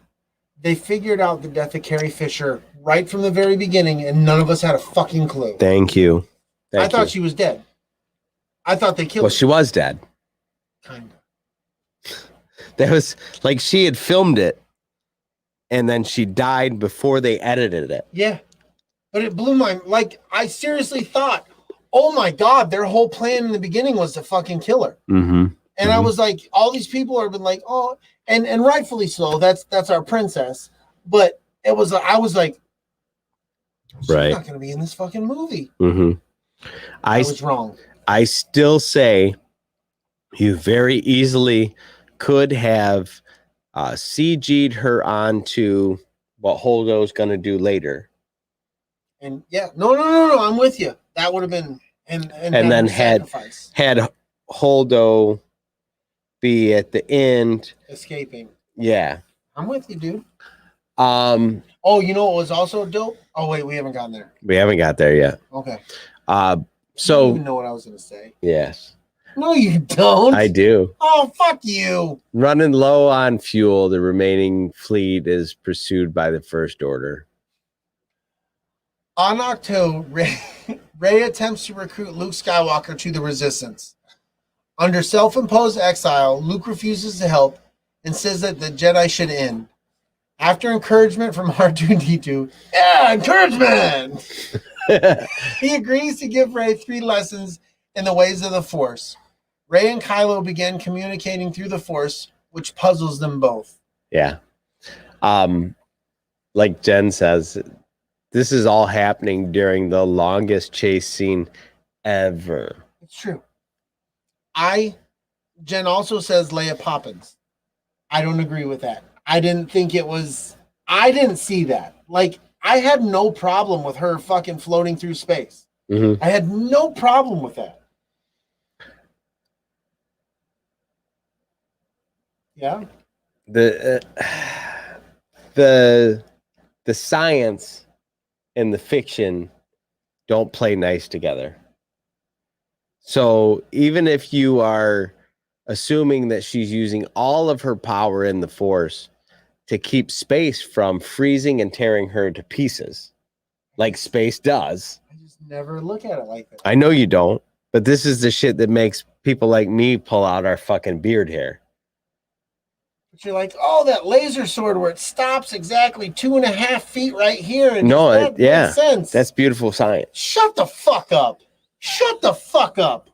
they figured out the death of Carrie Fisher right from the very beginning, and none of us had a fucking clue. Thank you. I thought she was dead. I thought they killed her. Well, she was dead. Kind of. That was like she had filmed it, and then she died before they edited it. Yeah. But it blew my... Like, I seriously thought, oh my God, their whole plan in the beginning was to fucking kill her. Mm-hmm. And I was like, all these people have been like, oh... And rightfully so. That's our princess. But it was... I was like... She's not going to be in this fucking movie. Mm-hmm. I was wrong. I still say you very easily could have CG'd her onto what Holdo's going to do later. And yeah, no, I'm with you. That would have been and then had Holdo be at the end escaping. Yeah, I'm with you, dude. Oh, you know what was also dope? Oh wait, we haven't gotten there. We haven't got there yet. Okay. So you don't even know what I was going to say. Yes. No, you don't. I do. Oh, fuck you. Running low on fuel, the remaining fleet is pursued by the First Order. On Ahch-To, Rey attempts to recruit Luke Skywalker to the Resistance. Under self-imposed exile, Luke refuses to help and says that the Jedi should end. After encouragement from R2-D2, yeah, encouragement! He agrees to give Rey 3 lessons in the ways of the Force. Rey and Kylo begin communicating through the Force, which puzzles them both. Yeah. Like Jen says, this is all happening during the longest chase scene ever. It's true. Jen also says Leia Poppins. I don't agree with that. I didn't see that. Like, I had no problem with her fucking floating through space. Mm-hmm. I had no problem with that. Yeah. The science and the fiction don't play nice together. So even if you are assuming that she's using all of her power in the Force to keep space from freezing and tearing her to pieces, like space does. I just never look at it like that. I know you don't, but this is the shit that makes people like me pull out our fucking beard hair. But you're like, oh, that laser sword where it stops exactly 2.5 feet right here. And No, that yeah, makes sense. That's beautiful science. Shut the fuck up. Shut the fuck up.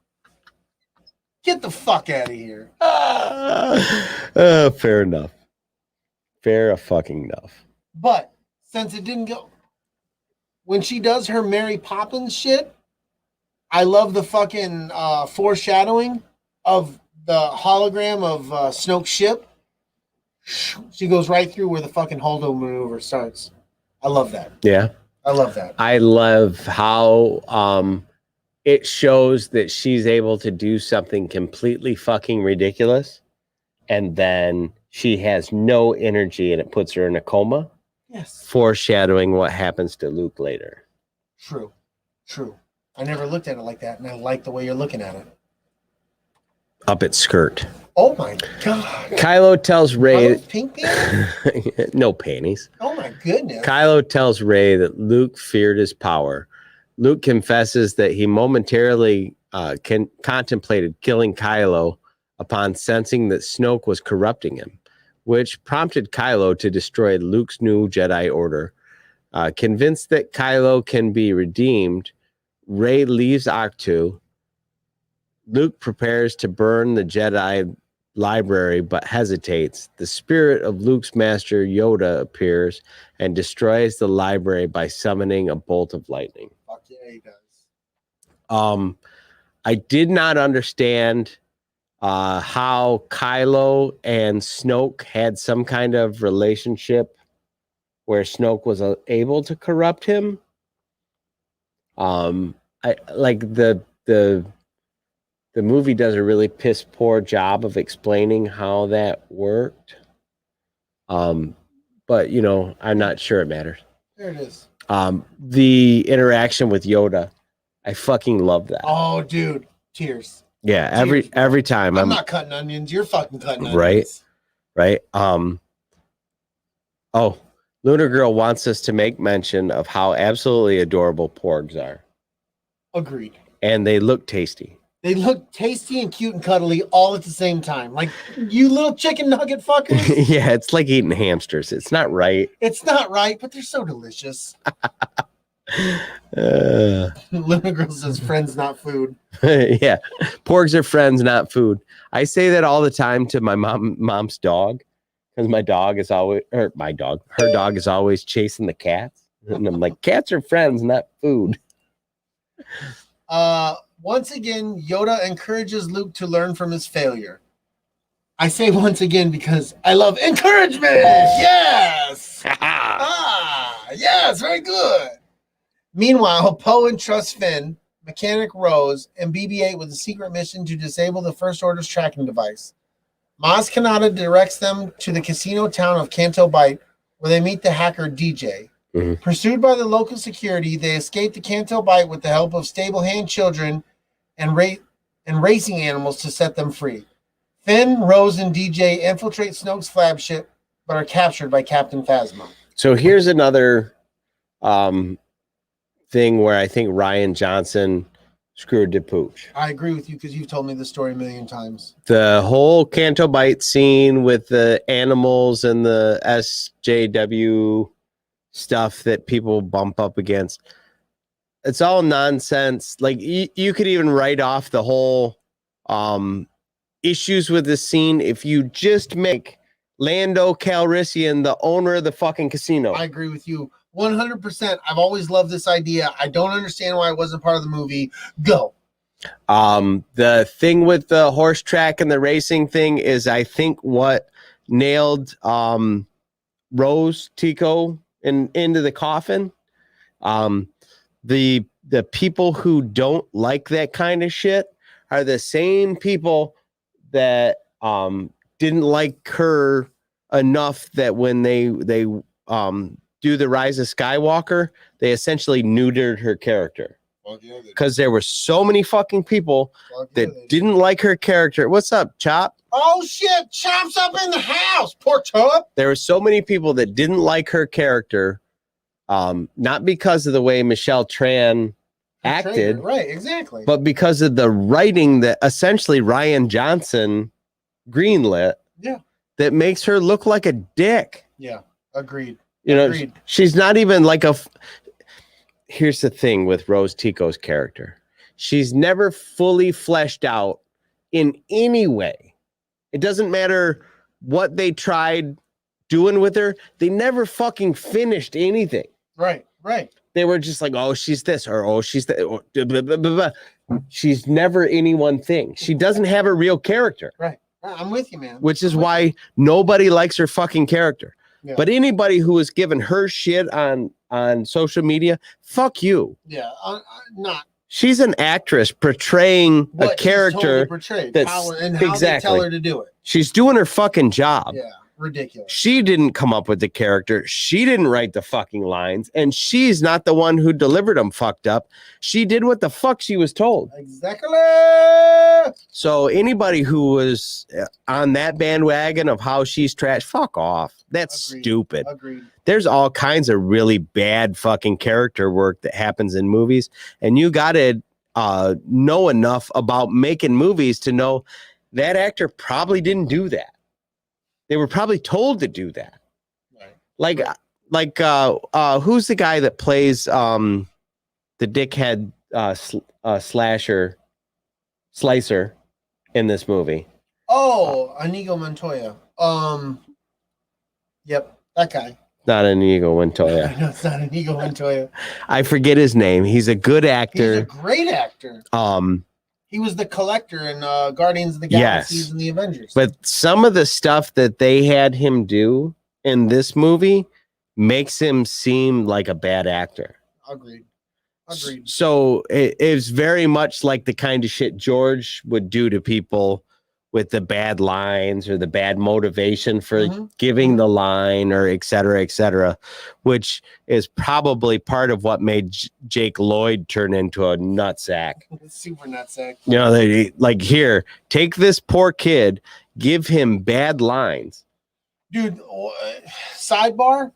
Get the fuck out of here. Fair enough. Fair fucking enough. But since it didn't go, when she does her Mary Poppins shit, I love the fucking foreshadowing of the hologram of Snoke's ship. She goes right through where the fucking Holdo maneuver starts. I love that. Yeah. I love that. I love how it shows that she's able to do something completely fucking ridiculous, and then she has no energy and it puts her in a coma. Yes. Foreshadowing what happens to Luke later. True. I never looked at it like that, and I like the way you're looking at it. Up its skirt. Oh my god. Kylo tells Rey pink panties? no panties. Oh my goodness. Kylo tells Rey that Luke feared his power. Luke confesses that he momentarily contemplated killing Kylo upon sensing that Snoke was corrupting him, which prompted Kylo to destroy Luke's new Jedi Order. Convinced that Kylo can be redeemed, Rey leaves Ahch-To. Luke prepares to burn the Jedi library, but hesitates. The spirit of Luke's master Yoda appears and destroys the library by summoning a bolt of lightning. Fuck yeah, he does. I did not understand how Kylo and Snoke had some kind of relationship where Snoke was able to corrupt him. I like the movie does a really piss poor job of explaining how that worked. But you know, I'm not sure it matters. There it is. The interaction with Yoda, I fucking love that. Oh, dude, tears. Yeah, Tears, every time I'm not cutting onions. You're fucking cutting onions. Right. Oh, Lunar Girl wants us to make mention of how absolutely adorable porgs are. Agreed. And they look tasty. They look tasty and cute and cuddly all at the same time. Like, you little chicken nugget fuckers. Yeah, it's like eating hamsters. It's not right. It's not right, but they're so delicious. Luna Girl says friends, not food. Yeah, porgs are friends, not food. I say that all the time to my mom's dog, because her dog is always chasing the cats. And I'm like, cats are friends, not food. Once again, Yoda encourages Luke to learn from his failure. I say once again because I love encouragement. Yes. Yes, very good. Meanwhile, Poe entrusts Finn, Mechanic Rose, and BB-8 with a secret mission to disable the First Order's tracking device. Maz Kanata directs them to the casino town of Canto Bight, where they meet the hacker DJ. Mm-hmm. Pursued by the local security, they escape to Canto Bight with the help of stable hand children and racing animals to set them free. Finn, Rose, and DJ infiltrate Snoke's flagship, but are captured by Captain Phasma. So here's another thing where I think Rian Johnson screwed the pooch. I agree with you because you've told me the story a million times. The whole Canto Bight scene with the animals and the SJW stuff that people bump up against. it's all nonsense. Like you could even write off the whole issues with this scene if you just make Lando Calrissian the owner of the fucking casino. I agree with you 100%. I've always loved this idea. I don't understand why it wasn't part of the movie. Go. The thing with the horse track and the racing thing is, I think, what nailed Rose Tico into the coffin. The people who don't like that kind of shit are the same people that didn't like her enough that when they do the Rise of Skywalker, they essentially neutered her character. Because there were so many fucking people that didn't like her character. What's up, Chop? Oh shit, Chop's up in the house. Poor Chop. There were so many people that didn't like her character, not because of the way Michelle Tran acted, right? Exactly. but because of the writing that essentially Ryan Johnson greenlit. Yeah. That makes her look like a dick. Yeah. Agreed. You know, Agreed. she's not even like a. Here's the thing with Rose Tico's character. She's never fully fleshed out in any way. It doesn't matter what they tried doing with her. They never fucking finished anything. Right. Right. They were just like, oh, she's this, or oh, she's that. Or blah, blah, blah, blah. She's never any one thing. She doesn't have a real character. Right. I'm with you, man. Which is why nobody likes her fucking character. Yeah. But anybody who has given her shit on social media, fuck you. Yeah. Not. She's an actress portraying what a character that's how they tell her to do it. She's doing her fucking job. Yeah. Ridiculous. She didn't come up with the character. She didn't write the fucking lines, and she's not the one who delivered them fucked up. She did what the fuck she was told. Exactly. So anybody who was on that bandwagon of how she's trash, fuck off. That's Agreed. stupid. Agreed. There's all kinds of really bad fucking character work that happens in movies, and you got to know enough about making movies to know that actor probably didn't do that. They were probably told to do that. Right. Like who's the guy that plays the dickhead slicer in this movie? Oh, Inigo Montoya. Yep, that guy. Not Inigo Montoya. No, it's not Inigo Montoya. I forget his name. He's a good actor. He's a great actor. He was the Collector in Guardians of the Galaxy and the Avengers. But some of the stuff that they had him do in this movie makes him seem like a bad actor. Agreed. So it's very much like the kind of shit George would do to people with the bad lines or the bad motivation for giving the line or et cetera, which is probably part of what made Jake Lloyd turn into a nutsack. Super nutsack. You know, they like, here, take this poor kid, give him bad lines. Dude, sidebar,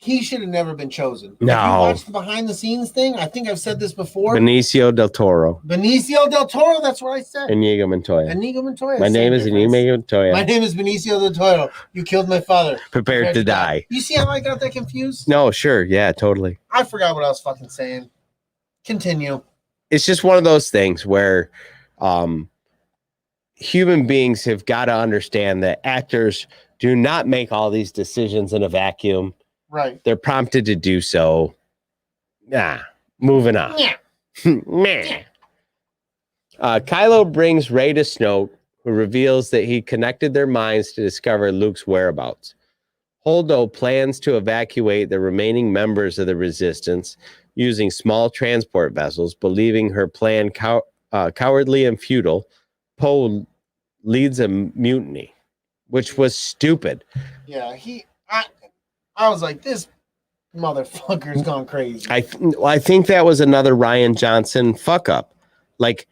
he should have never been chosen. No. If you watch the behind the scenes thing, I think I've said this before. Benicio del Toro, that's what I said. Inigo Montoya. My name is Inigo Montoya. My name is Benicio del Toro. You killed my father. Prepared to die. You see how I got that confused? No, sure. Yeah, totally. I forgot what I was fucking saying. Continue. It's just one of those things where human beings have got to understand that actors do not make all these decisions in a vacuum. Right. They're prompted to do so. Moving on. Yeah. Kylo brings Rey to Snoke, who reveals that he connected their minds to discover Luke's whereabouts. Holdo plans to evacuate the remaining members of the Resistance using small transport vessels, believing her plan cowardly and futile. Poe leads a mutiny, which was stupid. Yeah, I was like, this motherfucker's gone crazy. I think that was another Ryan Johnson fuck up. Like,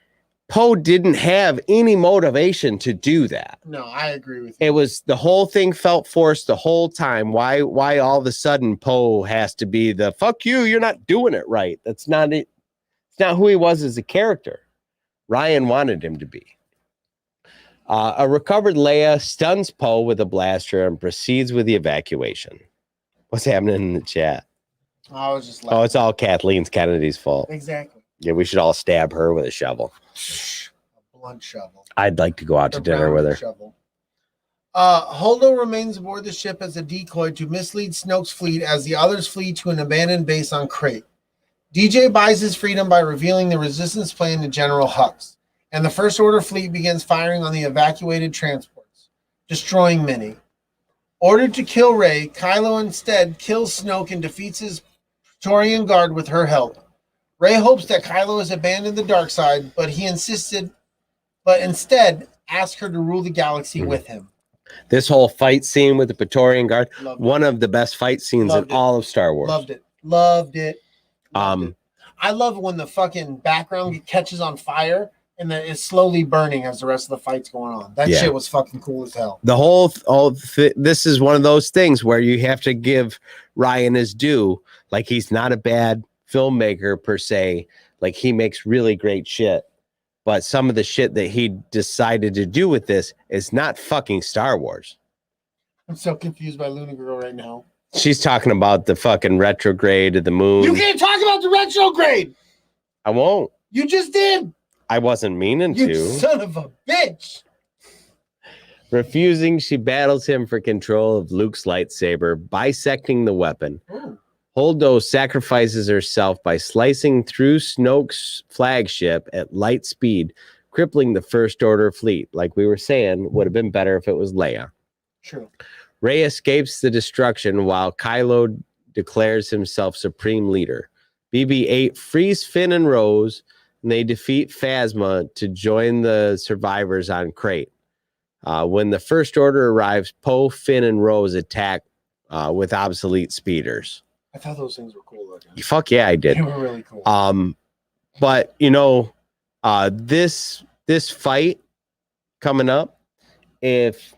Poe didn't have any motivation to do that. No, I agree with you. It was, the whole thing felt forced the whole time. Why all of a sudden Poe has to be the fuck you, you're not doing it right. That's not it. It's not who he was as a character. Ryan wanted him to be. A recovered Leia stuns Poe with a blaster and proceeds with the evacuation. What's happening in the chat? I was just Oh, it's all Kennedy's fault. exactly Yeah, we should all stab her with a shovel. a blunt shovel. I'd like to go out to A dinner with her. rounded shovel. Holdo remains aboard the ship as a decoy to mislead Snoke's fleet as the others flee to an abandoned base on Crate. DJ buys his freedom by revealing the resistance plan to General Hux, and the First Order fleet begins firing on the evacuated transports, destroying many. Ordered to kill Rey, Kylo instead kills Snoke and defeats his Praetorian Guard with her help. Rey hopes that Kylo has abandoned the dark side, but instead asks her to rule the galaxy with him. This whole fight scene with the Praetorian Guard, Loved one of the best fight scenes Loved in it. all of Star Wars. Loved it. Loved it. Um, I love when the fucking background catches on fire and then it's slowly burning as the rest of the fight's going on. That Yeah. shit was fucking cool as hell. the whole this is one of those things where you have to give Ryan his due. Like, he's not a bad filmmaker per se. Like, he makes really great shit. But some of the shit that he decided to do with this is not fucking Star Wars. I'm so confused by Luna Girl right now. She's talking about the fucking retrograde of the moon. You can't talk about the retrograde. I won't. You just did. I wasn't meaning You to. son of a bitch. Refusing, she battles him for control of Luke's lightsaber, bisecting the weapon. Ooh. Holdo sacrifices herself by slicing through Snoke's flagship at light speed, crippling the First Order fleet. Like we were saying, would have been better if it was Leia. True. Rey escapes the destruction while Kylo declares himself supreme leader. BB-8 frees Finn and Rose, and they defeat Phasma to join the survivors on Crate. When the First Order arrives, Poe, Finn, and Rose attack with obsolete speeders. I thought those things were cool looking. Fuck yeah, I did. They were really cool. But you know, this fight coming up, if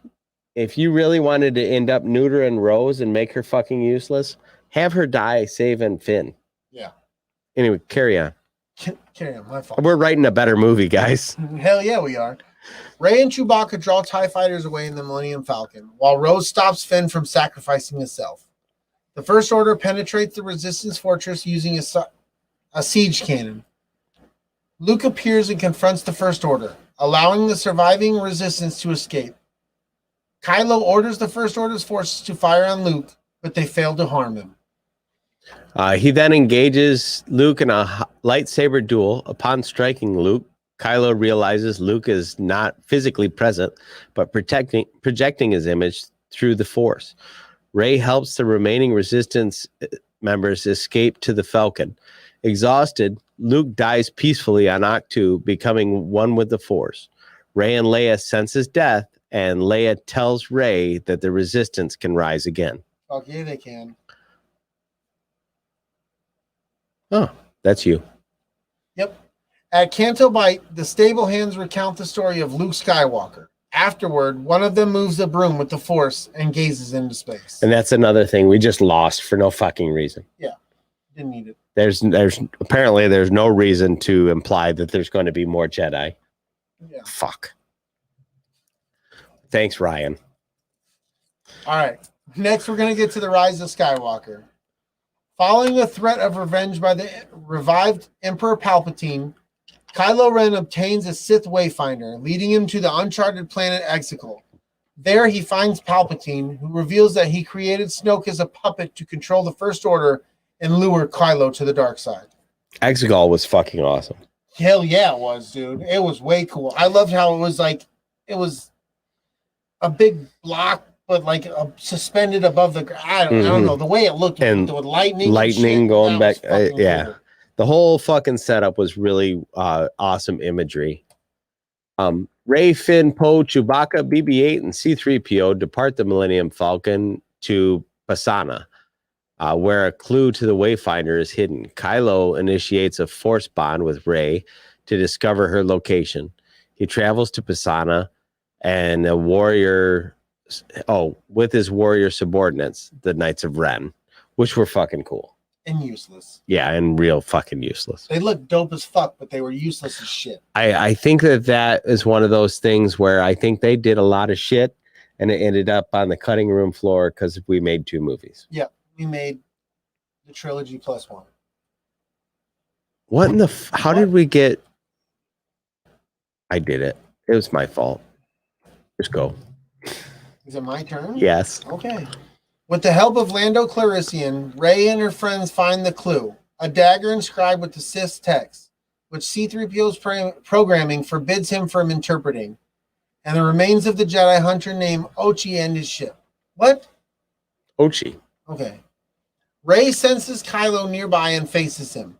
you really wanted to end up neutering Rose and make her fucking useless, have her die saving Finn. Yeah. Anyway, carry on. Carry on, my fault. We're writing a better movie, guys. Hell yeah, we are. Rey and Chewbacca draw TIE fighters away in the Millennium Falcon, while Rose stops Finn from sacrificing himself. The First Order penetrates the Resistance fortress using a siege cannon. Luke appears and confronts the First Order, allowing the surviving Resistance to escape. Kylo orders the First Order's forces to fire on Luke, but they fail to harm him. He then engages Luke in a lightsaber duel. Upon striking Luke, Kylo realizes Luke is not physically present, but projecting his image through the Force. Rey helps the remaining Resistance members escape to the Falcon. Exhausted, Luke dies peacefully on Ahch-To, becoming one with the Force. Rey and Leia sense his death, and Leia tells Rey that the Resistance can rise again. Fuck yeah, they can. Oh, that's you. Yep. At Canto Bight, the stable hands recount the story of Luke Skywalker. Afterward, one of them moves the broom with the Force and gazes into space. And that's another thing we just lost for no fucking reason. Yeah, didn't need it. There's apparently there's no reason to imply that there's going to be more Jedi. Yeah. Fuck. Thanks, Ryan. All right. Next, we're going to get to the rise of Skywalker. Following the threat of revenge by the revived Emperor Palpatine, Kylo Ren obtains a Sith Wayfinder, leading him to the uncharted planet Exegol. There, he finds Palpatine, who reveals that he created Snoke as a puppet to control the First Order and lure Kylo to the dark side. Exegol was fucking awesome. Hell yeah, it was, dude. It was way cool. I loved how it was a big block, but like suspended above the ground. I don't know. The way it looked And with lightning going back. Yeah. Cool. The whole fucking setup was really awesome imagery. Rey, Finn, Poe, Chewbacca, BB-8, and C-3PO depart the Millennium Falcon to Pasana, where a clue to the Wayfinder is hidden. Kylo initiates a force bond with Rey to discover her location. He travels to Pasana and with his warrior subordinates, the Knights of Ren, which were fucking cool. And useless. Yeah, and real fucking useless. They looked dope as fuck, but they were useless as shit. I think that is one of those things where I think they did a lot of shit and it ended up on the cutting room floor because we made 2 movies. Yeah, we made The trilogy plus one. What in the? How did we get? I did it. It was my fault. Just go. Is it my turn? Yes. Okay. With the help of Lando Calrissian, Rey and her friends find the clue, a dagger inscribed with the Sith's text, which C-3PO's programming forbids him from interpreting, and the remains of the Jedi hunter named Ochi and his ship. What? Ochi. Okay. Rey senses Kylo nearby and faces him.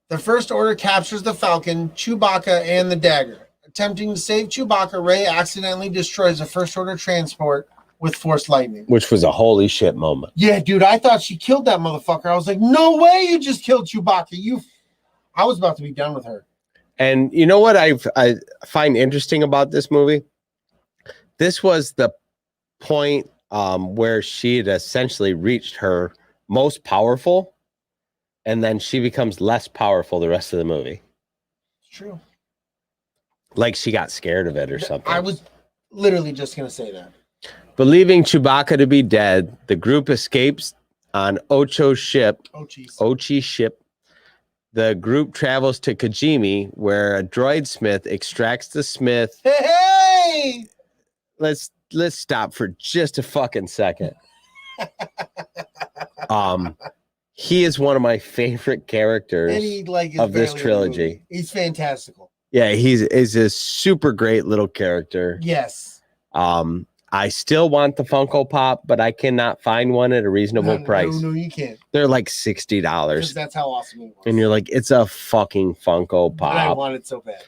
The First Order captures the Falcon, Chewbacca, and the dagger. Attempting to save Chewbacca, Rey accidentally destroys a First Order transport with Force lightning. Which was a holy shit moment. Yeah, dude, I thought she killed that motherfucker. I was like, no way you just killed Chewbacca. I was about to be done with her. And you know what I find interesting about this movie? This was the point where she had essentially reached her most powerful, and then she becomes less powerful the rest of the movie. It's true. Like she got scared of it or something. I was literally just going to say that. Believing Chewbacca to be dead, the group escapes on Ochi's ship. The group travels to Kijimi, where a droid smith extracts the smith. Hey! Let's stop for just a fucking second. He is one of my favorite characters of this trilogy. He's fantastical. Yeah, he's a super great little character. Yes. I still want the Funko Pop, but I cannot find one at a reasonable price. No, you can't. They're like $60. Because that's how awesome he was. And you're like, it's a fucking Funko Pop. But I want it so bad.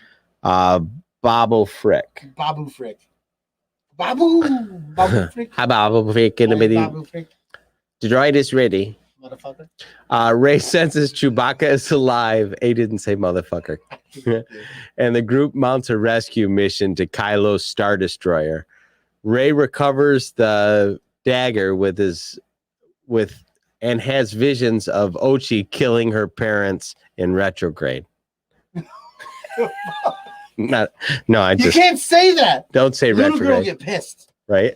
Babu Frick. Babu Frick. Babu Frick. Hi, Babu Frick. Babu Frick. The droid is ready. Motherfucker. Rey senses Chewbacca is alive. A didn't say motherfucker. And the group mounts a rescue mission to Kylo's Star Destroyer. Rey recovers the dagger and has visions of Ochi killing her parents in retrograde. You can't say that. Don't say Little retrograde. girl get pissed. Right?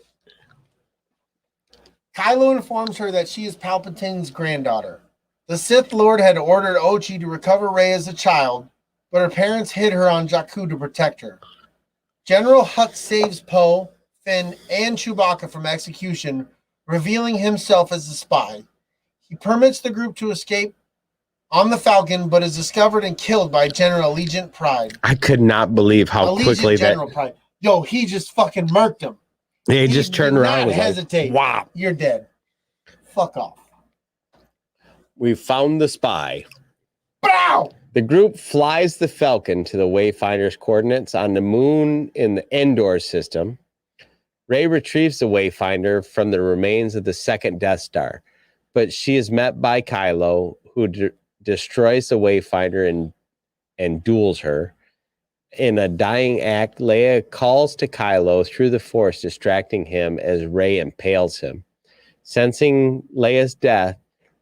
Kylo informs her that she is Palpatine's granddaughter. The Sith Lord had ordered Ochi to recover Rey as a child, but her parents hid her on Jakku to protect her. General Hux saves Poe, Finn, and Chewbacca from execution, revealing himself as a spy. He permits the group to escape on the Falcon, but is discovered and killed by General Allegiant Pride. I could not believe how quickly General Pride. Yo, he just fucking murked him. He just turned around and was hesitate. Like, wow. You're dead. Fuck off. We found the spy. Bow! The group flies the Falcon to the Wayfinder's coordinates on the moon in the Endor system. Rey retrieves the Wayfinder from the remains of the second Death Star, but she is met by Kylo, who destroys the Wayfinder and duels her. In a dying act, Leia calls to Kylo through the Force, distracting him as Rey impales him. Sensing Leia's death,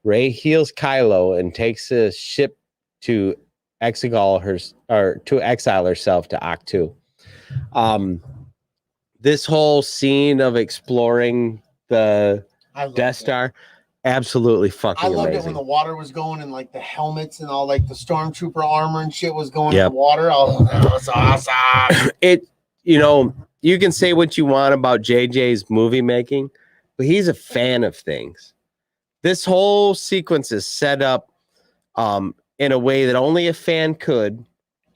Rey heals Kylo and takes the ship to exile herself to Ahch-To. This whole scene of exploring the Death Star, absolutely fucking amazing. I loved it when the water was going and like the helmets and all like the stormtrooper armor and shit was going in the water. Oh, that was awesome. You can say what you want about JJ's movie making, but he's a fan of things. This whole sequence is set up in a way that only a fan could,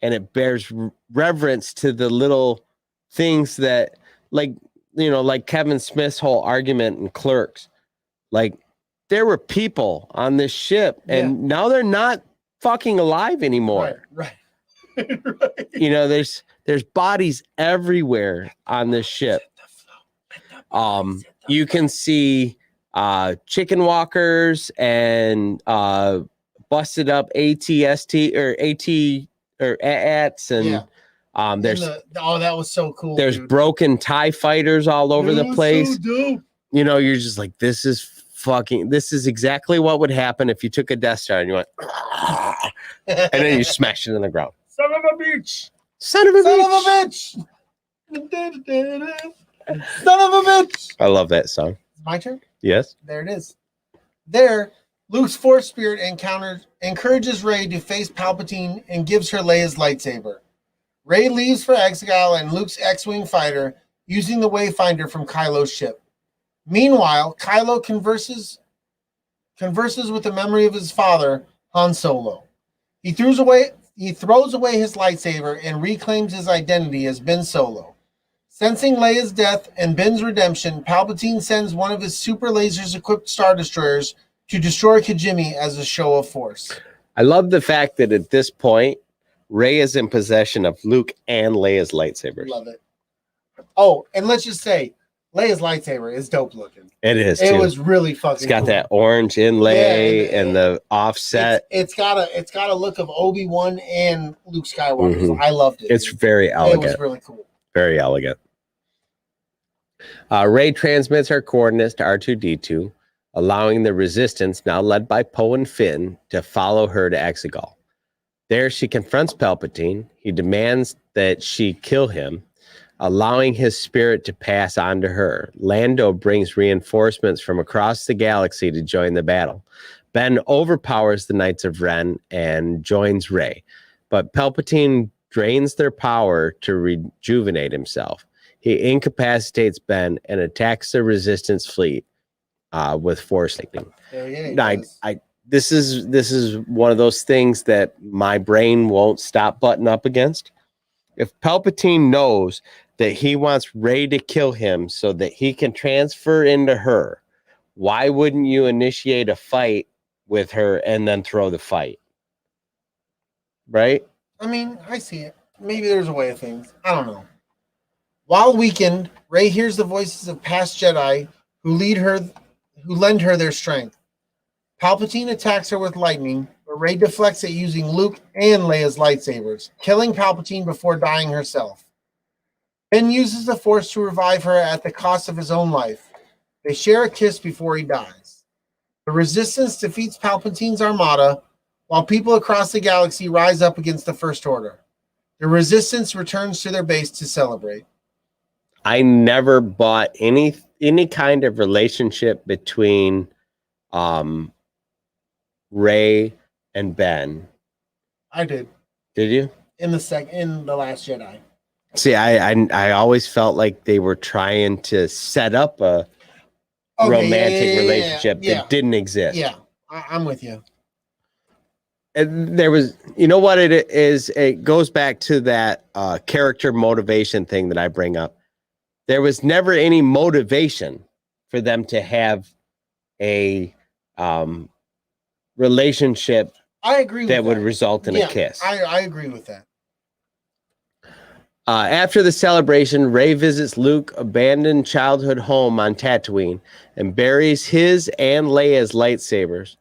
and it bears reverence to the little things that, like Kevin Smith's whole argument in Clerks. Like, there were people on this ship, and now they're not fucking alive anymore. Right. There's bodies everywhere on this ship. You can see chicken walkers and busted up ATST or ATs and there's that was so cool. There's broken TIE fighters all over the place. So dope. You're just like, this is exactly what would happen if you took a Death Star and you went and then you smash it in the ground. Son of a bitch. Son of a bitch. Son of a bitch. I love that song. My turn? Yes. There it is. There Luke's Force Spirit encourages Rey to face Palpatine and gives her Leia's lightsaber. Rey leaves for Exegol and Luke's X-Wing fighter using the Wayfinder from Kylo's ship. Meanwhile, Kylo converses with the memory of his father, Han Solo. He throws away his lightsaber and reclaims his identity as Ben Solo. Sensing Leia's death and Ben's redemption, Palpatine sends one of his super lasers-equipped Star Destroyers to destroy Kijimi as a show of force. I love the fact that at this point, Rey is in possession of Luke and Leia's lightsabers. Love it. Oh, and let's just say, Leia's lightsaber is dope looking. It is. It too. was really fucking. It's got cool. that orange inlay and the offset. It's got a look of Obi-Wan and Luke Skywalker. So I loved it. It's very elegant. It was really cool. Very elegant. Rey transmits her coordinates to R2-D2, allowing the Resistance, now led by Poe and Finn, to follow her to Exegol. There, she confronts Palpatine. He demands that she kill him, allowing his spirit to pass on to her. Lando brings reinforcements from across the galaxy to join the battle. Ben overpowers the Knights of Ren and joins Rey, but Palpatine drains their power to rejuvenate himself. He incapacitates Ben and attacks the Resistance fleet with Force lightning. This is one of those things that my brain won't stop butting up against. If Palpatine knows that he wants Rey to kill him so that he can transfer into her, why wouldn't you initiate a fight with her and then throw the fight? Right? I mean, I see it. Maybe there's a way of things. I don't know. While weakened, Rey hears the voices of past Jedi who lend her their strength. Palpatine attacks her with lightning, but Rey deflects it using Luke and Leia's lightsabers, killing Palpatine before dying herself. Ben uses the Force to revive her at the cost of his own life. They share a kiss before he dies. The Resistance defeats Palpatine's armada, while people across the galaxy rise up against the First Order. The Resistance returns to their base to celebrate. I never bought any kind of relationship between Rey and Ben. I did. Did you? In the Last Jedi. See, I always felt like they were trying to set up a romantic relationship that didn't exist. Yeah, I'm with you. And there was, you know what it is? It goes back to that character motivation thing that I bring up. There was never any motivation for them to have a relationship. I agree with that would result in a kiss. I agree with that. After the celebration, Rey visits Luke's abandoned childhood home on Tatooine and buries his and Leia's lightsabers.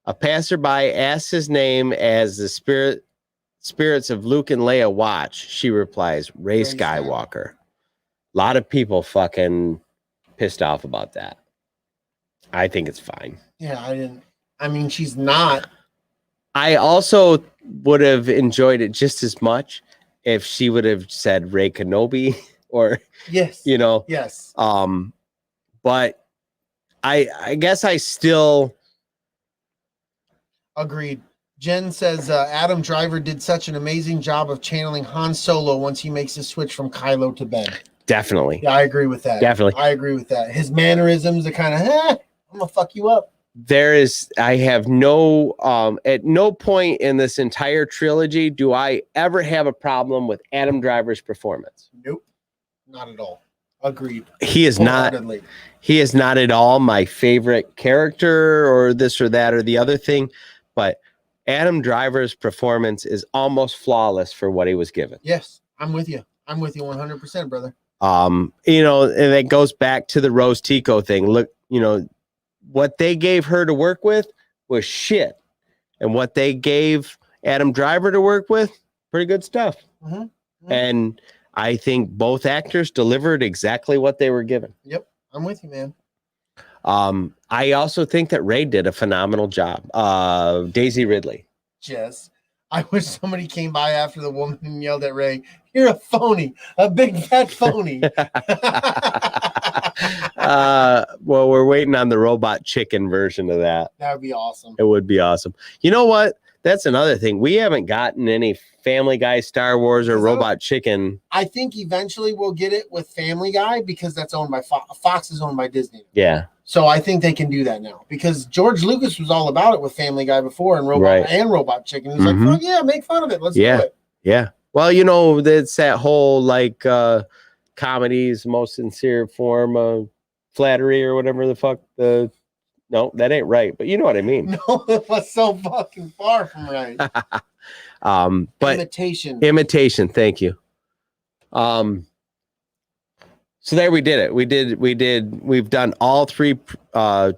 A passerby asks his name as the spirits of Luke and Leia watch. She replies, Rey Skywalker. A lot of people fucking pissed off about that. I think it's fine. Yeah, I mean, she's not. I also would have enjoyed it just as much if she would have said Rey Kenobi or, yes, you know, yes. But I guess I still agreed. Jen says Adam Driver did such an amazing job of channeling Han Solo once he makes the switch from Kylo to Ben. Definitely. Yeah, I agree with that. Definitely. I agree with that. His mannerisms are kind of, I'm gonna fuck you up. I have no, at no point in this entire trilogy do I ever have a problem with Adam Driver's performance. Nope. Not at all. Agreed. He is not at all my favorite character or this or that or the other thing, but Adam Driver's performance is almost flawless for what he was given. Yes, I'm with you. I'm with you 100%, brother. You know, and it goes back to the Rose Tico thing. Look, you know, what they gave her to work with was shit. And what they gave Adam Driver to work with, pretty good stuff. Mm-hmm. Mm-hmm. And I think both actors delivered exactly what they were given. Yep. I'm with you, man. I also think that Rey did a phenomenal job. Daisy Ridley. Yes. I wish somebody came by after the woman and yelled at Rey, "You're a phony, a big fat phony." Well, we're waiting on the robot chicken version of that. That would be awesome. It would be awesome. You know what? That's another thing. We haven't gotten any Family Guy, Star Wars, or Robot Chicken. I think eventually we'll get it with Family Guy because that's owned by Fox is owned by Disney. Yeah. So I think they can do that now because George Lucas was all about it with Family Guy before and Robot Chicken. He's like, fuck yeah, make fun of it. Let's do it. Yeah. Well, you know, it's that whole like comedy's most sincere form of flattery or whatever the fuck the. No, that ain't right, but you know what I mean. No, it was so fucking far from right. But imitation. Thank you. So there we did it. We've done all 3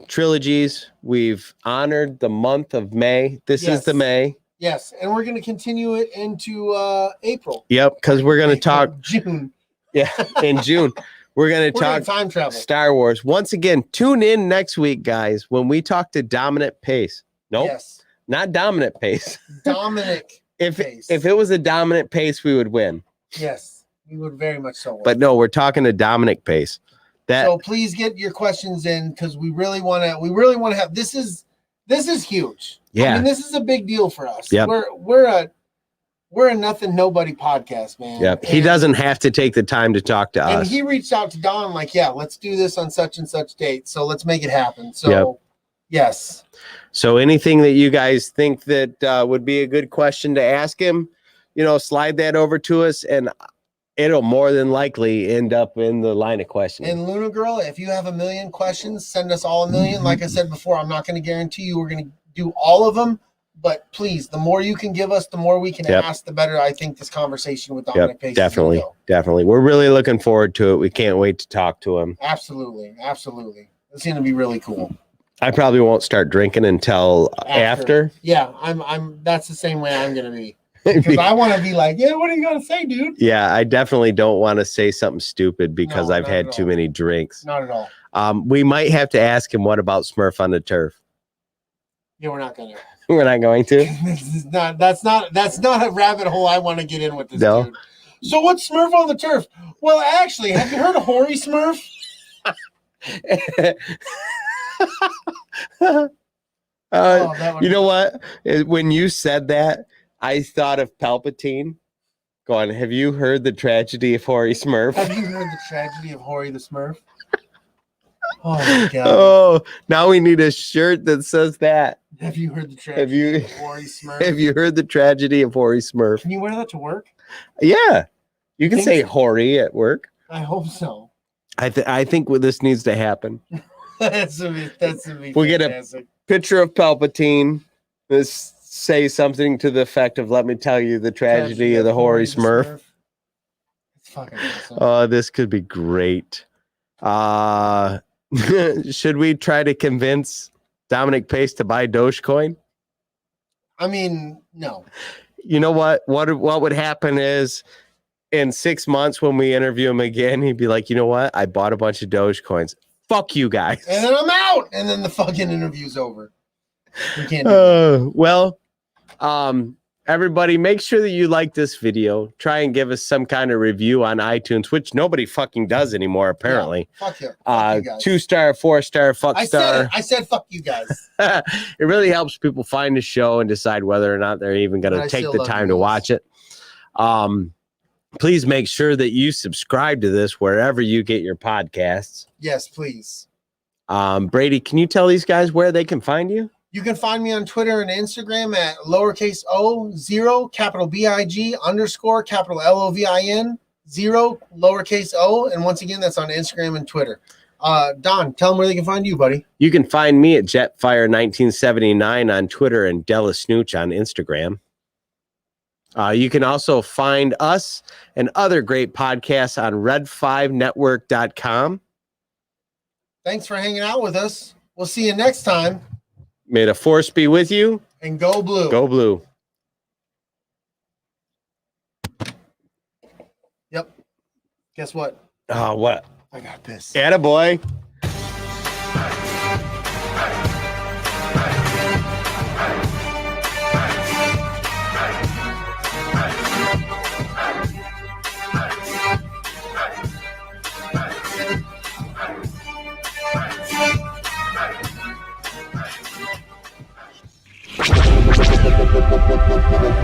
trilogies. We've honored the month of May. This is the May. Yes, and we're going to continue it into April. Yep, because we're going to talk June. Yeah, in June. We're going to talk time travel. Star Wars. Once again, tune in next week, guys, when we talk to Dominic Pace. Nope, not Dominic Pace. Dominic Pace. If it was a Dominic Pace, we would win. Yes, we would very much so win. But no, we're talking to Dominic Pace. So please get your questions in because we really want to have this is huge. Yeah. I mean, this is a big deal for us. Yep. We're a nothing nobody podcast, man. Yep. He doesn't have to take the time to talk to us. And he reached out to Don like, yeah, let's do this on such and such date. So let's make it happen. So yes. So anything that you guys think that would be a good question to ask him, you know, slide that over to us and it'll more than likely end up in the line of questions. And Luna Girl, if you have 1 million questions, send us all 1 million. Like I said before, I'm not going to guarantee you we're going to do all of them. But please, the more you can give us, the more we can ask, the better I think this conversation with Dominic Pace definitely. Go. We're really looking forward to it. We can't wait to talk to him. Absolutely. It's going to be really cool. I probably won't start drinking until after. Yeah, that's the same way I'm going to be. Because I want to be like, yeah, what are you going to say, dude? Yeah, I definitely don't want to say something stupid because I've had too many drinks. Not at all. We might have to ask him, what about Smurf on the turf? Yeah, we're not going to. We're not going to. That's not a rabbit hole I want to get in with this dude. So what's Smurf on the turf? Well, actually, have you heard of Hoary Smurf? You know what? When you said that, I thought of Palpatine going, have you heard the tragedy of Hoary Smurf? Have you heard the tragedy of Hoary the Smurf? Oh my god. Oh, now we need a shirt that says that. Have you heard the tragedy of Hoary Smurf? Have you heard the tragedy of Hoary Smurf? Can you wear that to work? Yeah. You can say Hoary at work. I hope so. I think this needs to happen. That's we'll get a picture of Palpatine. This say something to the effect of, let me tell you the tragedy of the Hoary Smurf. It's fucking awesome. This could be great. Should we try to convince Dominic Pace to buy Dogecoin? I mean, no. You know what? What would happen is in 6 months when we interview him again, he'd be like, you know what? I bought a bunch of Dogecoins. Fuck you guys. And then I'm out. And then the fucking interview's over. We can't do everybody, make sure that you like this video. Try and give us some kind of review on iTunes, which nobody fucking does anymore, apparently. Yeah, fuck you. Fuck you guys. 2-star, 4-star, fuck star. I said fuck you guys. It really helps people find the show and decide whether or not they're even going to take the time to watch it. Please make sure that you subscribe to this wherever you get your podcasts. Yes, please. Brady, can you tell these guys where they can find you? You can find me on Twitter and Instagram at lowercase o0 capital BIG _ capital LOVIN 0 lowercase o. And once again, that's on Instagram and Twitter. Don, tell them where they can find you, buddy. You can find me at Jetfire1979 on Twitter and DellaSnooch on Instagram. You can also find us and other great podcasts on red5network.com. Thanks for hanging out with us. We'll see you next time. May the force be with you. And go blue. Go blue. Yep. Guess what? Oh, what? I got this. Attaboy.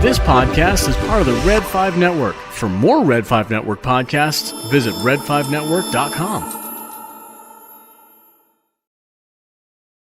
This podcast is part of the Red 5 Network. For more Red 5 Network podcasts, visit red5network.com.